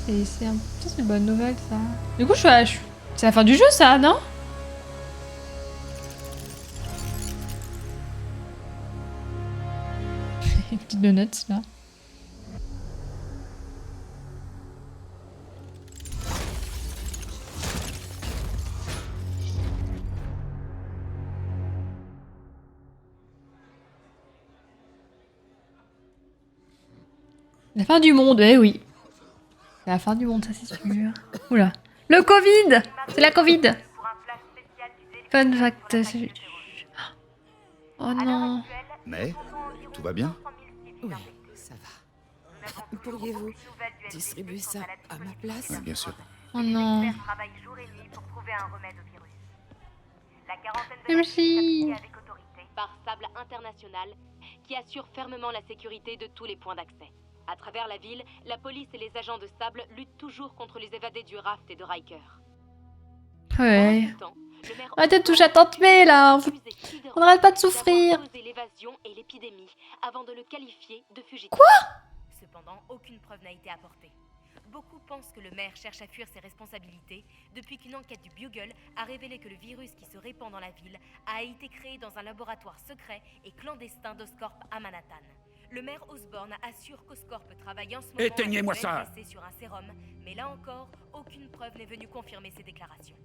Et c'est une bonne nouvelle ça. Du coup c'est la fin du jeu ça, non? Une petite donuts là. La fin du monde, eh oui. C'est la fin du monde, ça c'est sûr. Oula. Le Covid! C'est la Covid! Fun fact. Oh non. Mais, tout va bien? Oui, ça va. Pourriez-vous distribuer ça à ma place? Oui, bien sûr. Oh non. travaille jour et nuit pour trouver un remède au virus. La quarantaine de Merci. avec autorité par Sable International qui assure fermement la sécurité de tous les points d'accès. À travers la ville, la police et les agents de Sable luttent toujours contre les évadés du Raft et de Riker. Ouais. Arrêtez de toucher à Tante May là. On n'arrête pas de souffrir. L'évasion et l'épidémie avant de le qualifier de fugitif. Quoi? Cependant, aucune preuve n'a été apportée. Beaucoup pensent que le maire cherche à fuir ses responsabilités depuis qu'une enquête du Bugle a révélé que le virus qui se répand dans la ville a été créé dans un laboratoire secret et clandestin d'Oscorp à Manhattan. Le maire Osborne assure qu'Oscorp travaille en ce moment Éteignez-moi avec ça. l'NBC sur un sérum, mais là encore, aucune preuve n'est venue confirmer ces déclarations.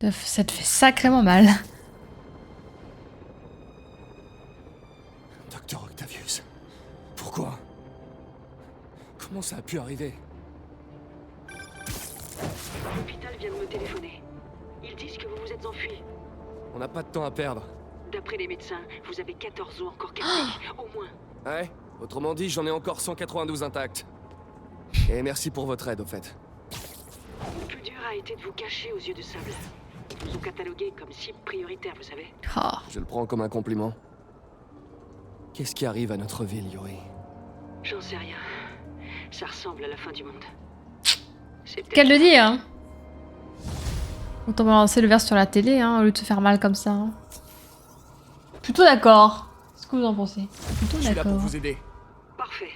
Ça te fait sacrément mal. Docteur Octavius. Pourquoi? Comment ça a pu arriver? L'hôpital vient de me téléphoner. Ils disent que vous vous êtes enfui. On n'a pas de temps à perdre. D'après les médecins, vous avez 14 os encore cassés, au moins. Ouais, autrement dit, j'en ai encore 192 intacts. Et merci pour votre aide, au fait. Le plus dur a été de vous cacher aux yeux de sable. Ils vous ont catalogué comme cible prioritaire, vous savez. Oh. Je le prends comme un compliment. Qu'est-ce qui arrive à notre ville, Yuri? J'en sais rien. Ça ressemble à la fin du monde. Qu'elle le dit, hein. Autant balancer le verre sur la télé, hein, au lieu de se faire mal comme ça. Hein. Plutôt d'accord. Qu'est-ce que vous en pensez? Plutôt d'accord. Je suis là pour vous aider. Parfait.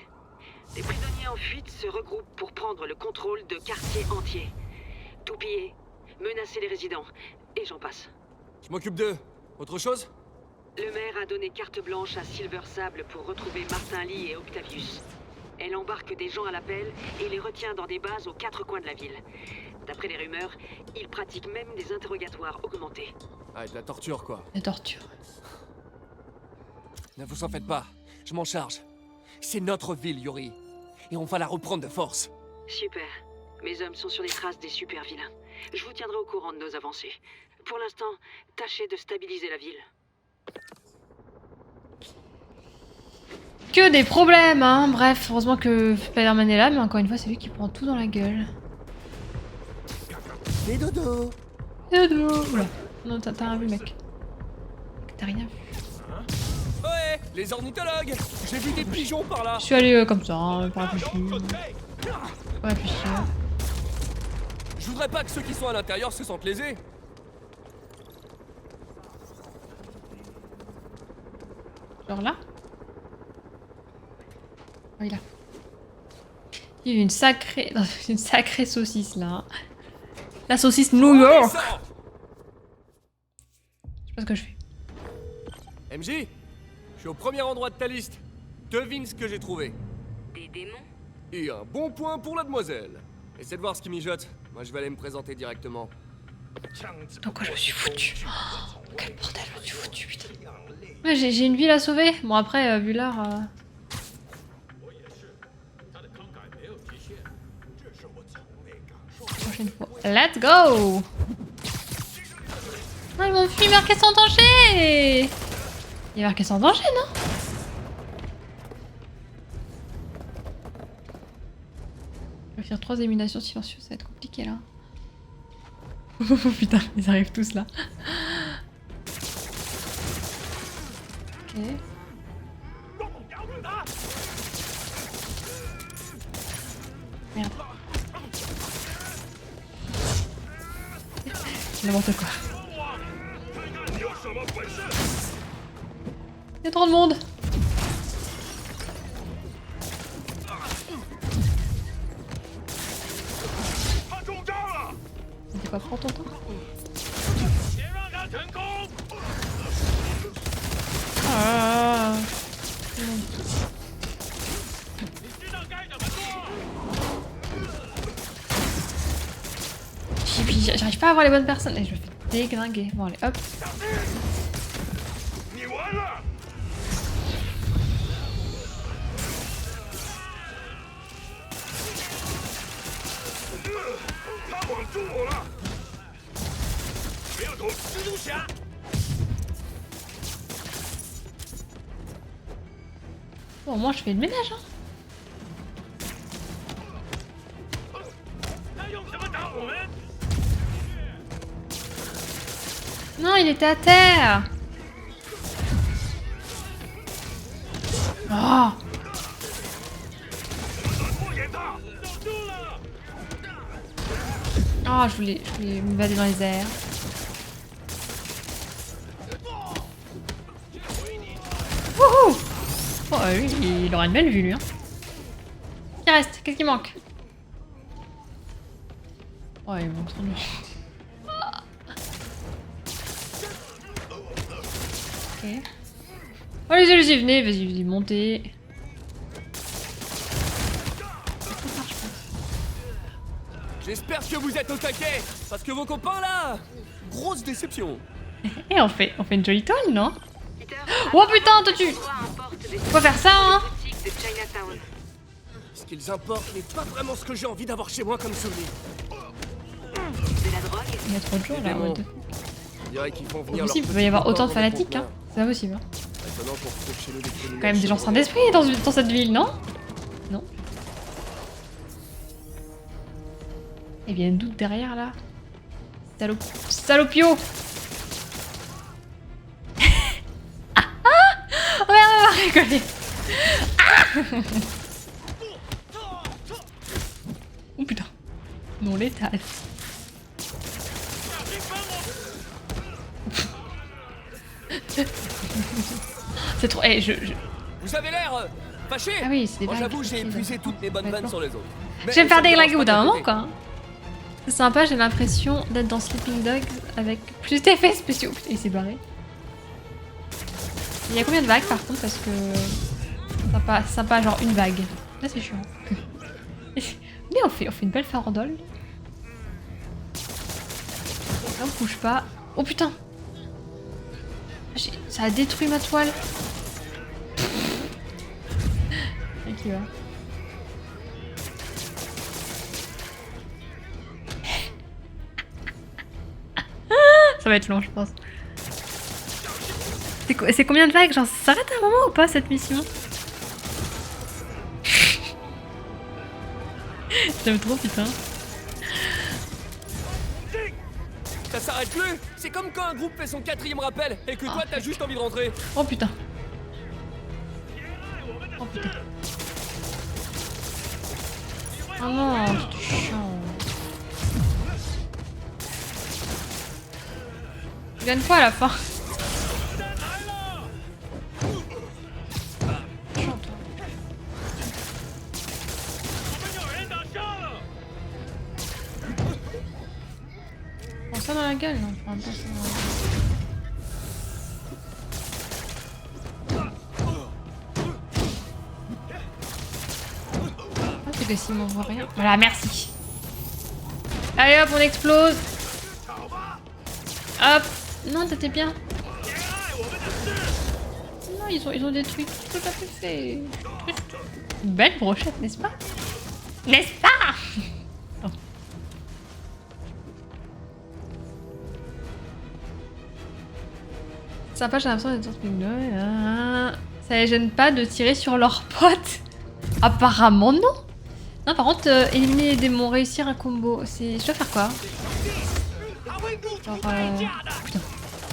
Les prisonniers en fuite se regroupent pour prendre le contrôle de quartiers entiers. Tout piller, menacer les résidents, et j'en passe. Je m'occupe d'eux. Autre chose? Le maire a donné carte blanche à Silver Sable pour retrouver Martin Lee et Octavius. Elle embarque des gens à l'appel et les retient dans des bases aux 4 coins de la ville. D'après les rumeurs, ils pratiquent même des interrogatoires augmentés. Ah, et de la torture, quoi. La torture. Ne vous en faites pas. Je m'en charge. C'est notre ville, Yuri. Et on va la reprendre de force. Super. Mes hommes sont sur les traces des super vilains. Je vous tiendrai au courant de nos avancées. Pour l'instant, tâchez de stabiliser la ville. Que des problèmes, hein. Bref, heureusement que Spider-Man est là, mais encore une fois, c'est lui qui prend tout dans la gueule. Et dodo. Et dodo. Oula. Non, t'as rien vu, mec. T'as rien vu. Ouais, les ornithologues. J'ai vu des pigeons par là. Je suis allé comme ça, hein, pas réfléchir. Pas réfléchir. Je voudrais pas que ceux qui sont à l'intérieur se sentent lésés. Genre là? Oui, là. Il y a une sacrée saucisse là. Hein. La saucisse New York. Je sais pas ce que je fais. MJ, je suis au premier endroit de ta liste. Devine ce que j'ai trouvé. Des démons? Et un bon point pour la demoiselle. Essaie de voir ce qui mijote. Moi, je vais aller me présenter directement. Dans quoi je me suis foutu? Oh, quel bordel, je me suis foutu, putain. Ouais, j'ai une ville à sauver. Bon, après, vu l'heure... Prochaine fois. Let's go! Ah, ils m'ont fui marqué sans danger! Il est marqué sans danger, non? Je vais faire 3 éliminations silencieuses, ça va être compliqué là. Oh putain, ils arrivent tous là. Ok. Merde. N'importe quoi. Il y a trop de monde. C'est quoi, prends ton temps. Ah. Et puis j'arrive pas à avoir les bonnes personnes et je me fais déglinguer. Bon allez hop. Bon, moi je fais le ménage hein. Non, il était à terre. Oh. Oh, je voulais m'évader dans les airs. Wouhou! Oh, lui, il aura une belle vue, lui. Hein. Qui reste? Qu'est-ce qui manque? Oh, il montre lui. Ok. Oh, allez-y, venez, vas-y, montez. J'espère que vous êtes au taquet, parce que vos copains là, grosse déception. Et on fait une jolie toile, non? Oh putain, toi tu... Faut pas faire ça, hein? Ce qu'ils importent n'est pas vraiment ce que j'ai envie d'avoir chez moi comme souvenir. Il y a trop de jours là. On dirait qu'ils font venir. Il peut y avoir autant de fanatiques, hein? C'est impossible. Hein. Quand même des gens sans d'esprit dans cette ville, non? Non. Il y a une doute derrière là. Salopio. Ah ah. Oh merde, on va rigoler. Ah. Oh putain. Non létal. C'est trop... Eh, Vous avez l'air fâché. Ah oui, c'est des Moi blagues. j'avoue, j'ai épuisé toutes mes bonnes vannes sur les autres. Je vais me faire déglinguer au bout d'un moment, quoi. C'est sympa, j'ai l'impression d'être dans Sleeping Dogs avec plus d'effets spéciaux. Putain, il s'est barré. Il y a combien de vagues, par contre, parce que... Sympa, genre une vague. Là, c'est chiant. Mais on fait une belle farandole. Là, on bouge pas. Oh putain! Ça a détruit ma toile. Ok, va. Ça va être long, je pense. C'est combien de vagues? Genre, ça s'arrête à un moment ou pas cette mission? J'aime trop, putain. Ça s'arrête plus. C'est comme quand un groupe fait son 4e rappel et que toi t'as juste envie de rentrer. Oh putain. Oh putain. Oh non, c'est chiant. Tu gagnes quoi à la fin? Prends ça dans la gueule, non? Prends pas ça dans la gueule. Ah, c'est que s'il m'envoie rien. Voilà, merci. Allez hop, on explose. Hop. Non, t'étais bien. Non, ils ont détruit tout à fait. Une belle brochette, n'est-ce pas? N'est-ce pas? Oh. Sympa, j'ai l'impression d'être sur ça les gêne pas de tirer sur leurs potes? Apparemment non. Non, par contre, éliminer les démons, réussir un combo, c'est... Je dois faire quoi? Genre, putain,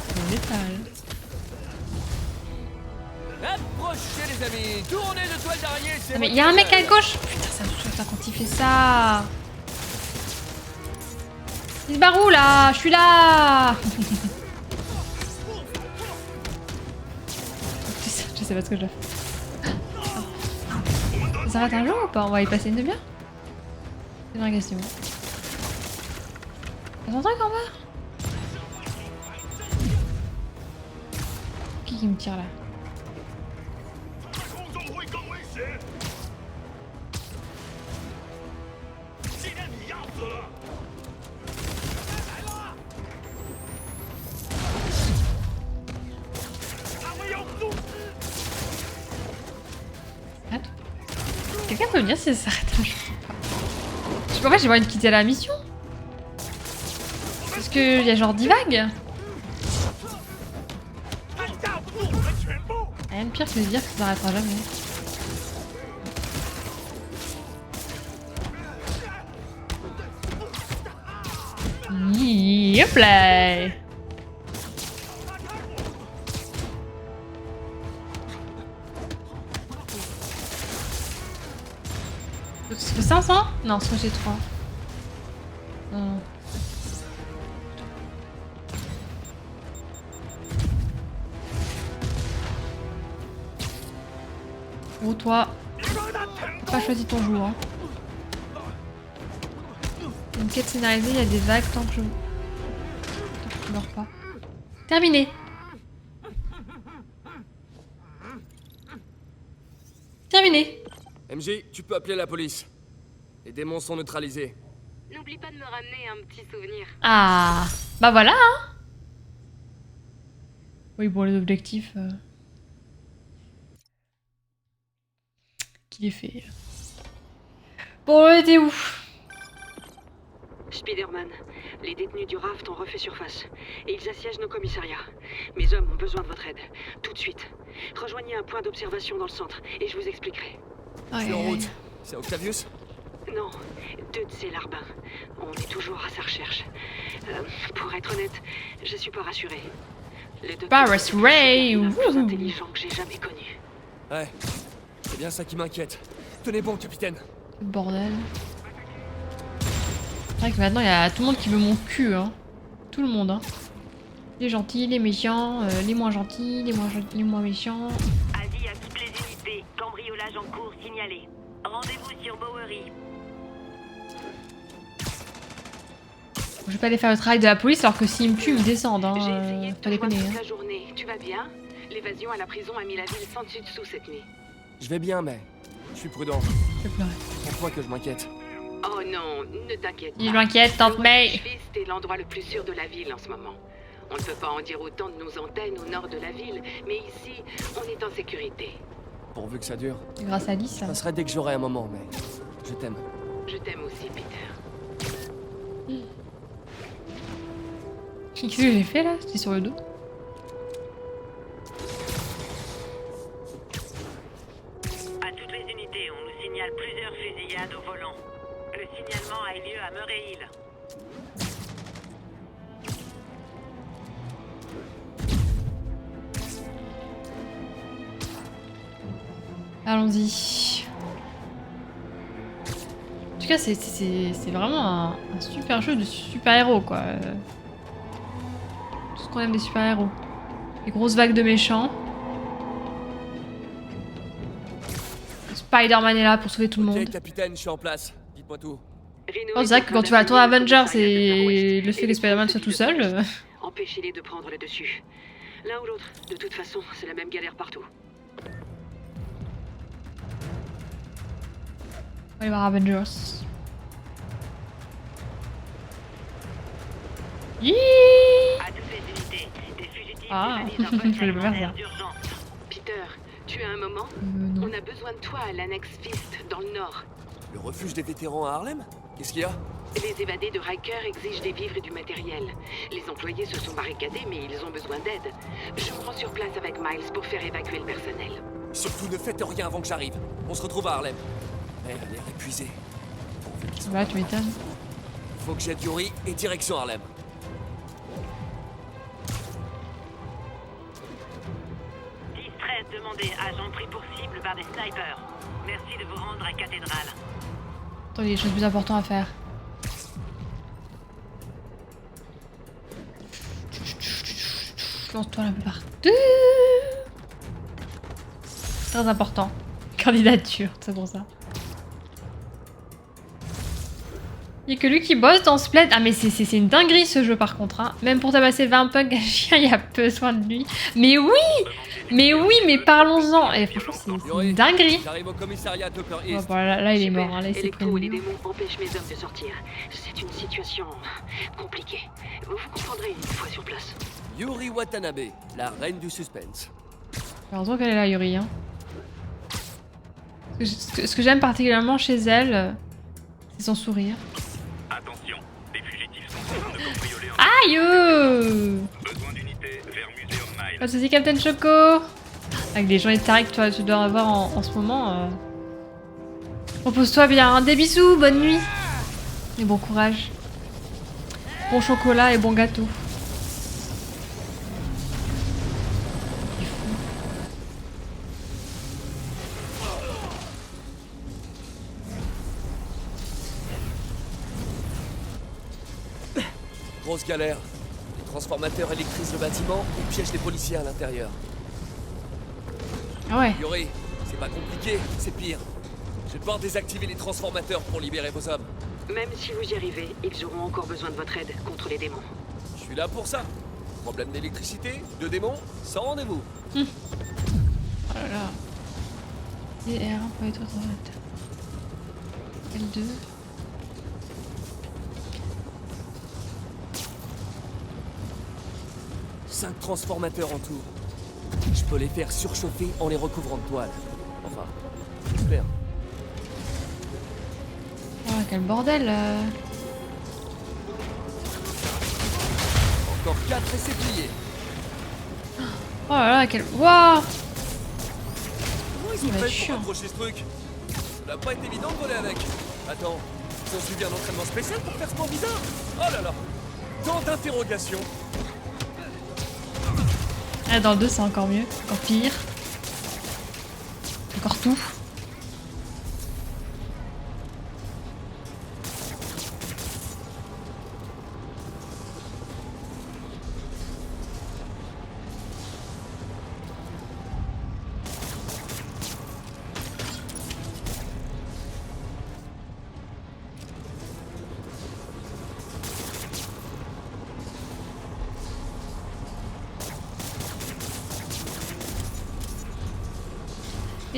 c'est létal. Approchez les amis, tournez de toile d'araignée, c'est... Ah mais y'a un mec à gauche. Putain, ça me saoule quand il fait ça. Il se barre où là? Je suis là. Je sais pas ce que je dois faire. Ça s'arrête un jour ou pas? On va y passer une demi-heure? C'est une vraie question. Y'a ton truc en bas? Qui me tire là? Quelqu'un peut me dire si ça s'arrête un jour? Je sais pas, en fait j'ai envie de quitter la mission. Parce que y a genre 10 vagues. Rien de pire que de dire que ça s'arrêtera jamais. Hop là. C'est 500? Non, c'est j'ai 3. Non. Oh toi, t'as pas choisi ton jour. Hein. Une quête scénarisée, il y a des vagues tant que je meurs pas. Terminé. Terminé. MJ, tu peux appeler la police. Les démons sont neutralisés. N'oublie pas de me ramener un petit souvenir. Ah, bah voilà. Hein. Oui, bon, les objectifs qu'il est fait. Bon, on était où? Spider-Man, les détenus du raft ont refait surface. Et ils assiègent nos commissariats. Mes hommes ont besoin de votre aide. Tout de suite. Rejoignez un point d'observation dans le centre, et je vous expliquerai. Je suis en route. C'est Octavius? Non, 2 de ces larbins. On est toujours à sa recherche. Pour être honnête, je suis pas rassurée. Les deux Paris Ray, le plus intelligent que j'ai jamais connu. Ouais, c'est bien ça qui m'inquiète. Tenez bon, capitaine. Bordel. C'est vrai que maintenant il y a tout le monde qui veut mon cul, hein. Tout le monde, hein. Les gentils, les méchants, les moins gentils, les moins méchants. Avis à toutes les unités. Cambriolage en cours signalé. Rendez-vous sur Bowery. Je vais pas aller faire le travail de la police alors que s'ils me tuent, ils me descendent, hein. J'ai essayé de Pas déconner, toute hein. la journée. Tu vas bien? L'évasion à la prison a mis la ville sans dessus dessous cette nuit. Je vais bien, mais je suis prudent. Je vais pleurer. C'est pour toi que je m'inquiète. Oh non, ne t'inquiète pas. Il m'inquiète, tante May. Fist est l'endroit le plus sûr de la ville en ce moment. On ne peut pas en dire autant de nos antennes au nord de la ville, mais ici, on est en sécurité. Pourvu que ça dure. C'est grâce à Alice, Je ça. passerai dès que j'aurai un moment, mais je t'aime. Je t'aime aussi, Peter. Qu'est-ce que j'ai fait là? J'étais sur le dos. À toutes les unités, on nous signale plusieurs fusillades au volant. Le signalement a eu lieu à Murray Hill. Allons-y. En tout cas, c'est vraiment un super jeu de super-héros, quoi. Tout ce qu'on aime des super-héros. Les grosses vagues de méchants. Spider-Man est là pour sauver tout le monde. Ok, capitaine, je suis en place. Dites-moi tout. Oh, c'est vrai que quand tu vas à la tour Avengers et le fait que Spider-Man soit tout seul... Empêchez-les de prendre le dessus. L'un ou l'autre, de toute façon, c'est la même galère partout. On va aller voir Avengers. Yiii. À toutes les unités, des fugitifs Ah, dévalisent un poste je vais pas faire alimentaire ça. d'urgence. Peter, tu as un moment? Non. On a besoin de toi à l'annexe Fist, dans le nord. Le refuge des vétérans à Harlem? Qu'est-ce qu'il y a? Les évadés de Riker exigent des vivres et du matériel. Les employés se sont barricadés, mais ils ont besoin d'aide. Je me rends sur place avec Miles pour faire évacuer le personnel. Surtout ne faites rien avant que j'arrive. On se retrouve à Harlem. Elle a l'air épuisée. Bah, tu m'étonnes. Faut que j'aide Yuri et direction Harlem. Distress demandé, agent pris pour cible par des snipers. Merci de vous rendre à Cathédrale. Attends, il y a des choses plus importantes à faire. Lance-toi un peu partout. Très important. Candidature, c'est pour ça. Il y a que lui qui bosse dans Splat. Ah mais c'est une dinguerie ce jeu par contre. Hein. Même pour tabasser 20 punks à chien, il y a besoin de lui. Mais oui! Mais parlons-en. Et franchement, c'est une dinguerie. J'arrive au commissariat Tupper Oh, East. voilà, là il est mort. Hein. Là il s'est Electro et les pris. démons empêchent mes hommes de sortir. C'est une situation compliquée. Vous comprendrez une fois sur place. Yuri Watanabe, la reine du suspense. Heureusement qu'elle est là, Yuri. Hein. Ce que j'aime particulièrement chez elle, c'est son sourire. Attention, des fugitifs sont en train de cambrioler un... Aïe! Besoin d'unités vers Museum Mile. Pas de soucis, Captain Choco! Avec les journées de taré que tu dois avoir en ce moment. Repose-toi bien, hein. Des bisous, bonne nuit! Et bon courage. Bon chocolat et bon gâteau. Grosse galère. Les transformateurs électrisent le bâtiment et piègent les policiers à l'intérieur. Ah ouais. Yuri, c'est pas compliqué, c'est pire. Je vais devoir désactiver les transformateurs pour libérer vos hommes. Même si vous y arrivez, ils auront encore besoin de votre aide contre les démons. Je suis là pour ça. Problème d'électricité, de démons, sans rendez-vous. Oh là là. DR1 pour les transformateurs. L2. 5 transformateurs en tout. Je peux les faire surchauffer en les recouvrant de toile. Enfin, j'espère. Oh, quel bordel Encore 4 et c'est plié. Oh là là, quel... Waouh. Comment ils ont fait pour accrocher ce truc? Ça n'a pas été évident de voler avec. Attends, ils ont suivi un entraînement spécial pour faire ce mort bizarre? Oh là là. Tant d'interrogations. Ah, dans le 2 c'est encore mieux, encore pire. Encore tout.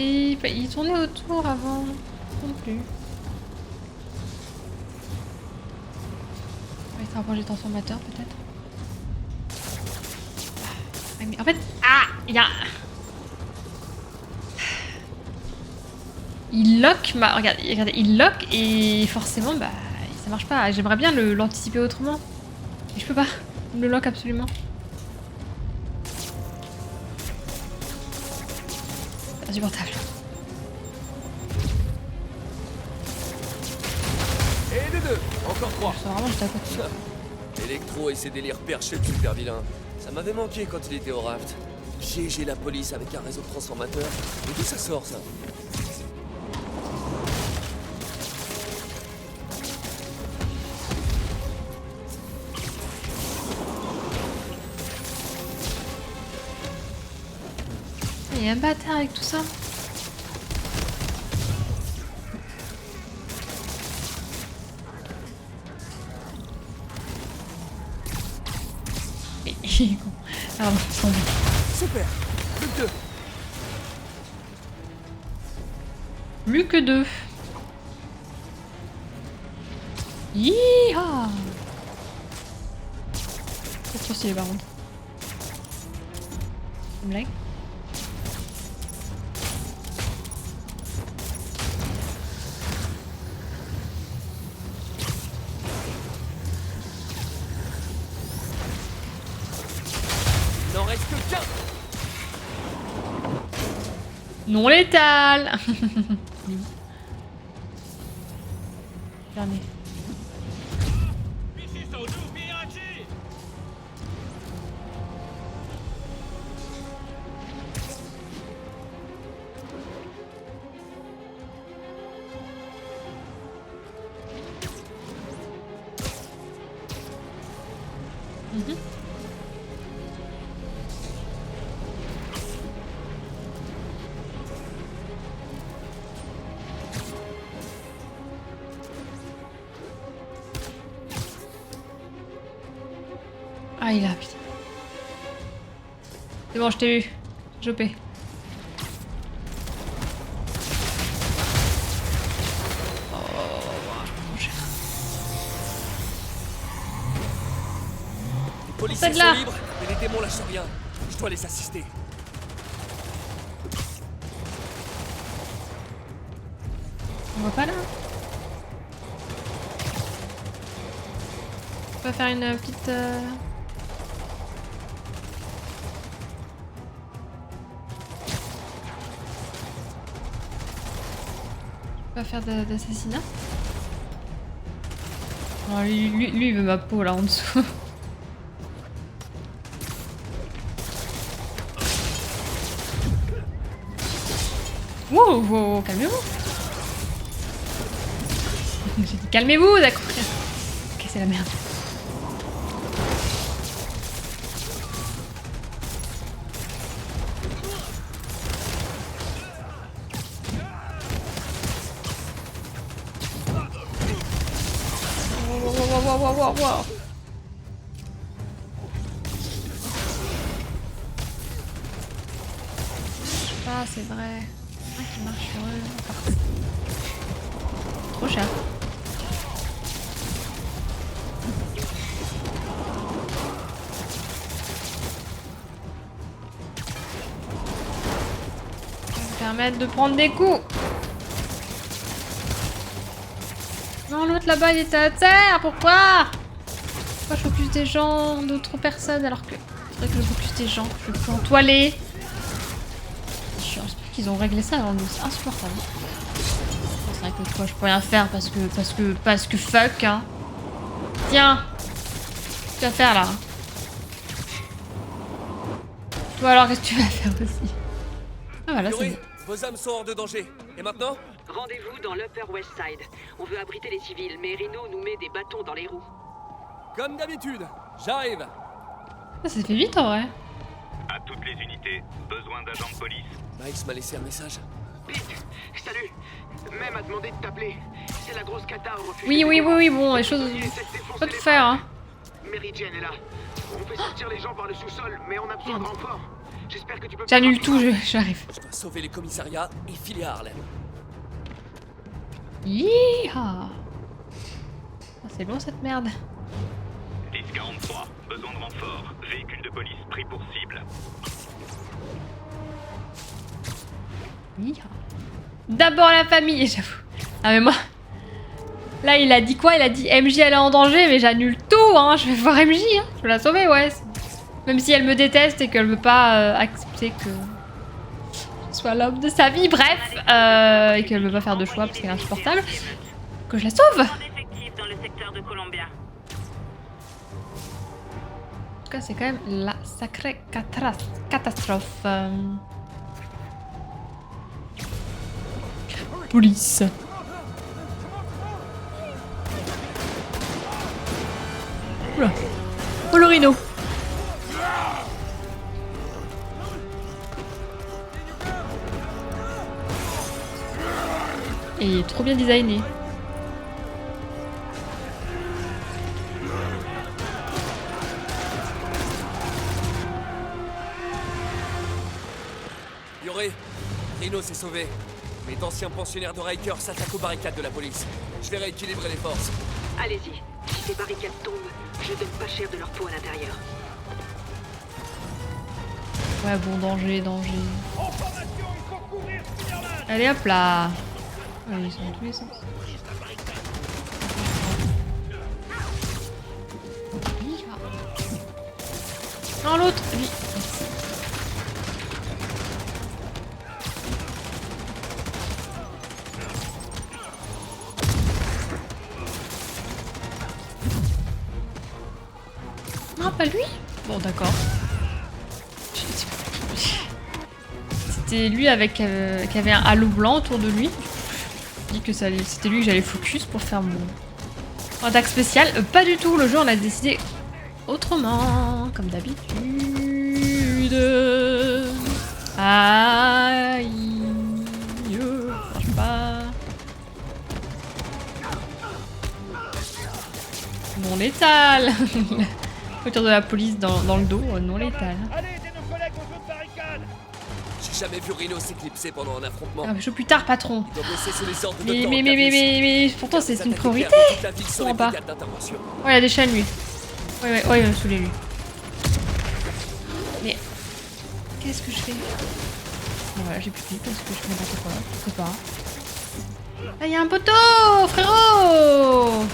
Et il tournait autour avant non plus. Il s'est rapproché des transformateurs peut-être. Ah, mais en fait, il y a... Il lock ma... Regardez, il lock et forcément bah ça marche pas. J'aimerais bien l'anticiper autrement. Mais je peux pas. Il me le lock absolument. Insupportable. Et des 2, encore 3. Vraiment, j'étais à côté. Electro et ses délires perchés de super vilain. Ça m'avait manqué quand il était au raft. GG la police avec un réseau de transformateurs. Et d'où ça sort ça? Il y a un bâtard avec tout ça. Il est con. Alors, super. Plus que 2. Plus que 2. Yeeha. C'est trop stylé par contre. Une blague. Il n'en reste que 15. Non létal. Dernier. Ah, il a, putain. C'est bon, je t'ai eu. Chopé. Les policiers sont libres, mais les démons lâchent rien. Je dois les assister. On voit pas là? On va faire une petite... Pas faire d'assassinat. Oh, lui il veut ma peau là en dessous. Wow, wow, calmez-vous. J'ai dit calmez-vous, d'accord. Ok, c'est la merde. Wow. Ah, c'est vrai. Ah, qui marche sur eux. Trop cher. permettre de prendre des coups. Non, l'autre là-bas, il était à terre. Pourquoi je focus des gens, d'autres personnes, alors que... C'est vrai que je focus des gens, je peux entoiler. J'espère qu'ils ont réglé ça avant nous, c'est insupportable. C'est vrai que toi, je peux rien faire parce que fuck, hein. Tiens. Qu'est-ce que tu vas faire, là? Toi, alors, qu'est-ce que tu vas faire aussi? Ah, voilà, c'est bon. Vos âmes sont hors de danger. Et maintenant? Rendez-vous dans l'Upper West Side. On veut abriter les civils, mais Rhino nous met des bâtons dans les roues. Comme d'habitude, j'arrive. Ça s'est fait vite en vrai. À toutes les unités, besoin d'agents de police. Max m'a laissé un message. Pete, salut. Même a demandé de t'appeler. C'est la grosse cata au refuge. Oui, bon, les choses... Pas tout faire, hein. Mary Jane est là. On fait sortir les gens par le sous-sol, mais on a besoin de renfort. J'espère que tu peux... J'annule tout, j'arrive. Je dois sauver les commissariats et filer à Harlem. Yeeha. C'est bon cette merde. 10-43, besoin de renfort. Véhicule de police pris pour cible. Yeeha. D'abord la famille, j'avoue. Ah mais moi... Là il a dit quoi? Il a dit MJ elle est en danger, mais j'annule tout, hein. Je vais voir MJ, hein. Je vais la sauver, ouais. Même si elle me déteste et qu'elle veut pas accepter que je sois l'homme de sa vie, bref. Et qu'elle veut pas faire de choix parce qu'elle est insupportable. Que je la sauve! Dans le secteur de Columbia. En tout cas, c'est quand même la sacrée catastrophe. Police. Oula. Oh le rhino. Et il est trop bien designé. Yoré, Rhino s'est sauvé. Mais d'anciens pensionnaires de Riker s'attaquent aux barricades de la police. Je vais rééquilibrer les forces. Allez-y. Si ces barricades tombent, je donne pas cher de leur peau à l'intérieur. Ouais, bon, danger. Allez, hop là. Ouais, ils sont dans tous les sens. Non, l'autre, lui. Non, pas lui. Bon, d'accord. C'était lui avec qui avait un halo blanc autour de lui. Je dis que c'était lui que j'allais focus pour faire mon attaque spéciale. Pas du tout, le jeu on a décidé autrement, comme d'habitude. Aïe, marche pas. Non létal. Autour de la police dans le dos, non létal. J'ai jamais vu Rhino s'éclimpser pendant un affrontement. Ah, mais plus tard, patron. Il doit bosser sous les ordres de Mais pourtant c'est une priorité. Je comprends pas. Oh, il y a des chaînes lui. Ouais, il va me saouler lui. Mais qu'est-ce que je fais? Bon, voilà, j'ai plus de vie parce que je fais n'importe quoi. Je sais pas. Ah, il y a un poteau, frérot.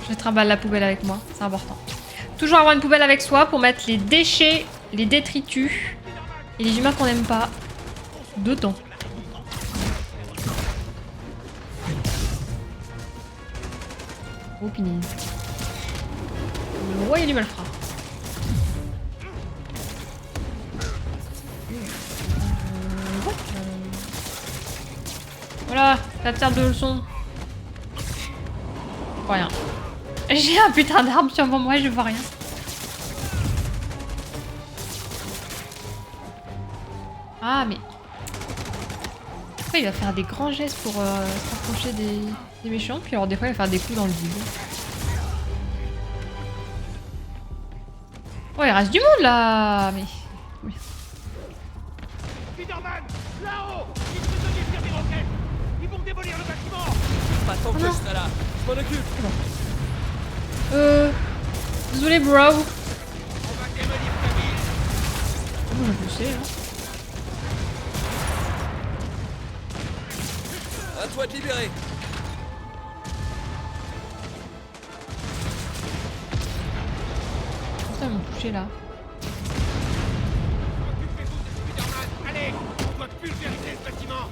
Je trimballe la poubelle avec moi, c'est important. Toujours avoir une poubelle avec soi pour mettre les déchets, les détritus et les humains qu'on n'aime pas dedans. Oh pinaise. Ouais, il y a du malfrat. Voilà, ça te sert de leçon. Rien. J'ai un putain d'arme sur moi, je vois rien. Ah mais... Après, il va faire des grands gestes pour s'approcher des méchants, puis alors des fois il va faire des coups dans le vide. Oh, il reste du monde là. Mais... Spider-Man, là-haut! Les prisonniers tirent des roquettes! Ils vont démolir le bâtiment! Pas tant que je serai là. Je m'en occupe. Désolé, bro. On va démolir ta ville! Je sais, hein. À toi de libérer. Putain, ils m'ont touché là. Spider-Man, allez! On doit pulvériser ce bâtiment!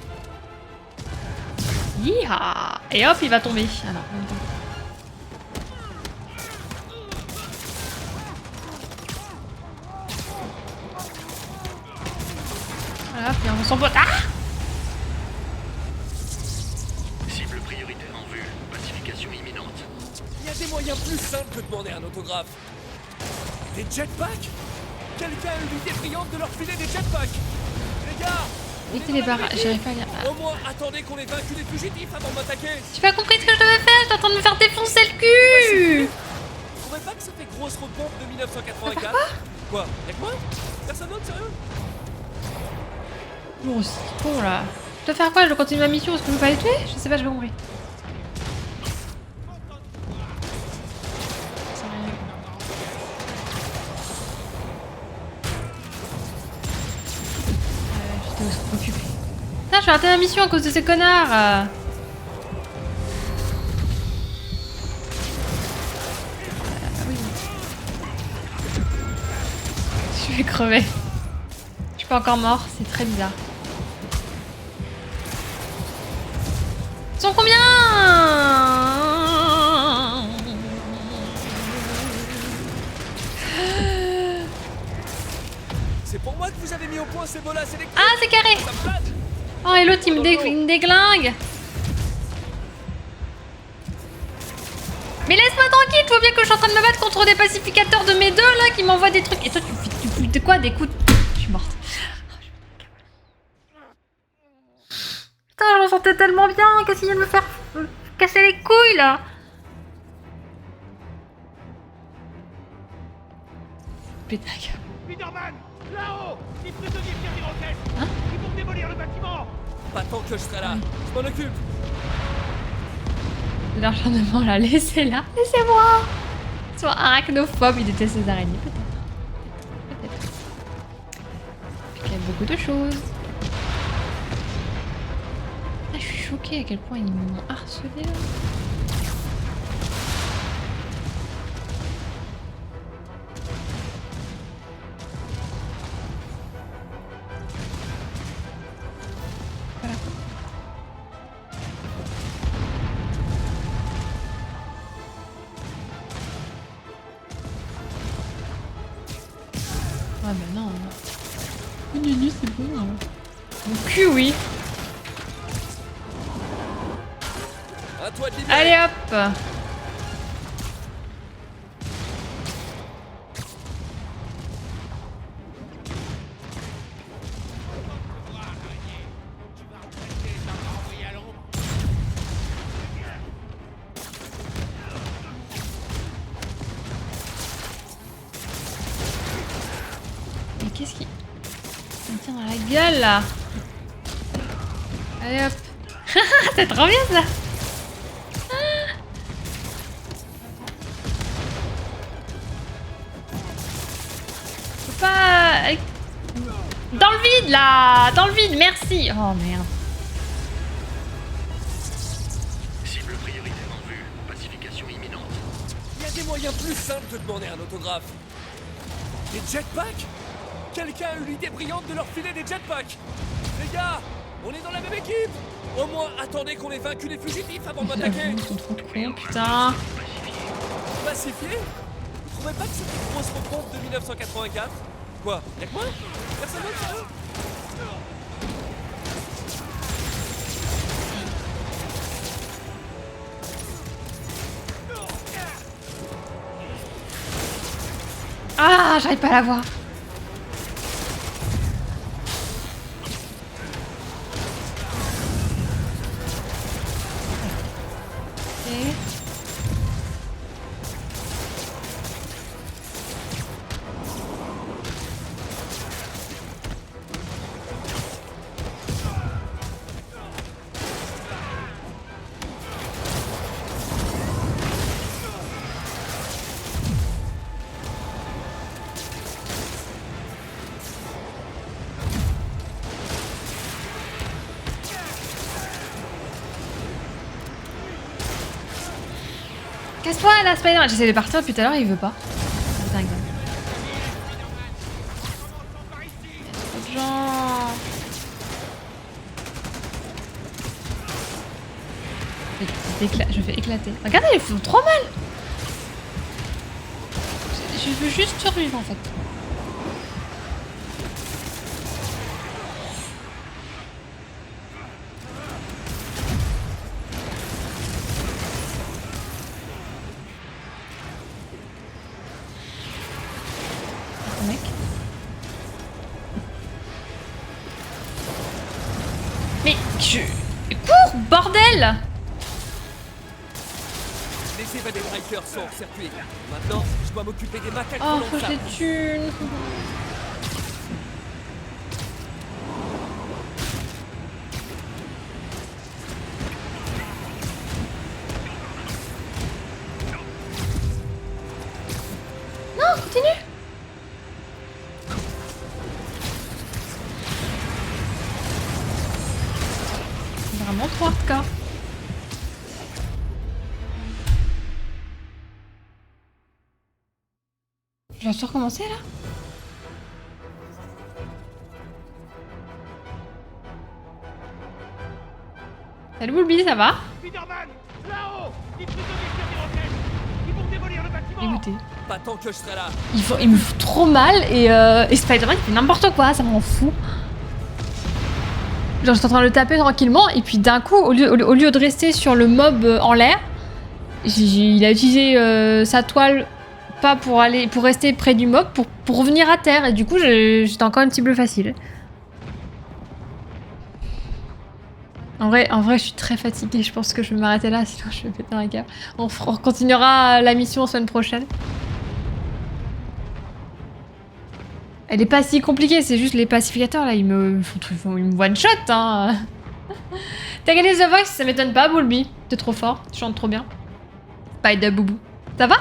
Yeeha! Et hop, il va tomber. Ah non, même pas. Voilà, puis on s'en va. Ah! Cible prioritaire en vue. Pacification imminente. Il y a des moyens plus simples que de demander un autographe. Des jetpacks? Quelqu'un a eu l'idée brillante de leur filer des jetpacks. Les gars! Évitez les barrages, j'arrive pas à lire. Au moins, attendez qu'on ait vaincu les fugitifs avant de m'attaquer. J'ai pas compris ce que je devais faire, j'étais en train de me faire défoncer le cul! Vous trouvez pas que ça fait grosse repompe de 1984? Quoi? Y'a que moi? Personne d'autre, sérieux? Bon, c'est con là. Je dois faire quoi? Je dois continuer ma mission parce que je veux pas les tuer? Je sais pas, je vais mourir. J'étais occupée. Putain, je vais rater ma mission à cause de ces connards! Ah oui. Je vais crever. Je suis pas encore mort, c'est très bizarre. Ils sont combien? C'est pour moi que vous avez mis au point ces bolas électriques. Ah, c'est carré! Oh, et l'autre, il me déglingue! Mais laisse-moi tranquille, tu vois bien que je suis en train de me battre contre des pacificateurs de mes deux là qui m'envoient des trucs. Et toi, tu fous de quoi? Des coups de... Je suis morte. Putain, je m'en sentais tellement bien. Qu'est-ce qu'il vient de me faire casser les couilles là? Putain. Spider-Man, là-haut! Les prisonniers tirent des roquettes! Ils vont démolir le bâtiment! Pas tant que je serai là. Je m'en occupe. L'acharnement là, laissez-la. Laissez-moi. Soit arachnophobe, il déteste les araignées, peut-être. Peut-être. Il y a beaucoup de choses. Ah, je suis choquée à quel point ils m'ont harcelé là. Voilà. Ah bah non. Nunu, c'est bon. Hein. Mon cul, oui. À toi de libérer. Allez hop. Mais qu'est-ce qui... Ça me tient dans la gueule là. Allez hop. C'est trop bien ça. Je peux pas... Dans le vide là. Dans le vide, merci. Oh merde. Cible prioritaire en vue. Pacification imminente. Il y a des moyens plus simples que de demander un autographe. Des jetpacks? Quelqu'un a eu l'idée brillante de leur filer des jetpacks. Les gars, on est dans la même équipe. Au moins, attendez qu'on ait vaincu les fugitifs avant de m'attaquer. Ils sont trop cons, putain. Pacifié? Vous trouvez pas que c'était une grosse repompe de 1984? Quoi? Y'a que moi? Personne d'autre, sérieux? Ah, j'arrive pas à la voir. Casse-toi là, Spider-Man. J'essaie de partir depuis tout à l'heure, il veut pas. Putain, gars. Genre... Je fais éclater. Regardez, ils font trop mal. Je veux juste survivre en fait. Mec. Mais je... Cours, bordel! Les évadés Breakers sont hors circuit. Maintenant, je dois m'occuper des maquettes. Oh, faut que je les tue. Non, continue. C'est vraiment trop hardcore. Je vais recommencer là. Salut Boulby, ça va? Spider-Man, là-haut! Les prisonniers tirent des roquettes! Ils vont démolir le bâtiment! Écoutez. Pas tant que je serai là. Il me fout trop mal et Spider-Man il fait n'importe quoi, ça m'en fout. Genre j'étais en train de le taper tranquillement et puis d'un coup, au lieu de rester sur le mob en l'air, il a utilisé sa toile pas pour rester près du mob, pour revenir à terre et du coup j'étais encore un petit bleu facile. En vrai je suis très fatiguée, je pense que je vais m'arrêter là sinon je vais péter un câble. On continuera la mission la semaine prochaine. Elle est pas si compliquée, c'est juste les pacificateurs là, ils me one shot hein. T'as gagné The Voice, ça m'étonne pas Boulby, t'es trop fort, tu chantes trop bien. Spider Boubou. Ça va?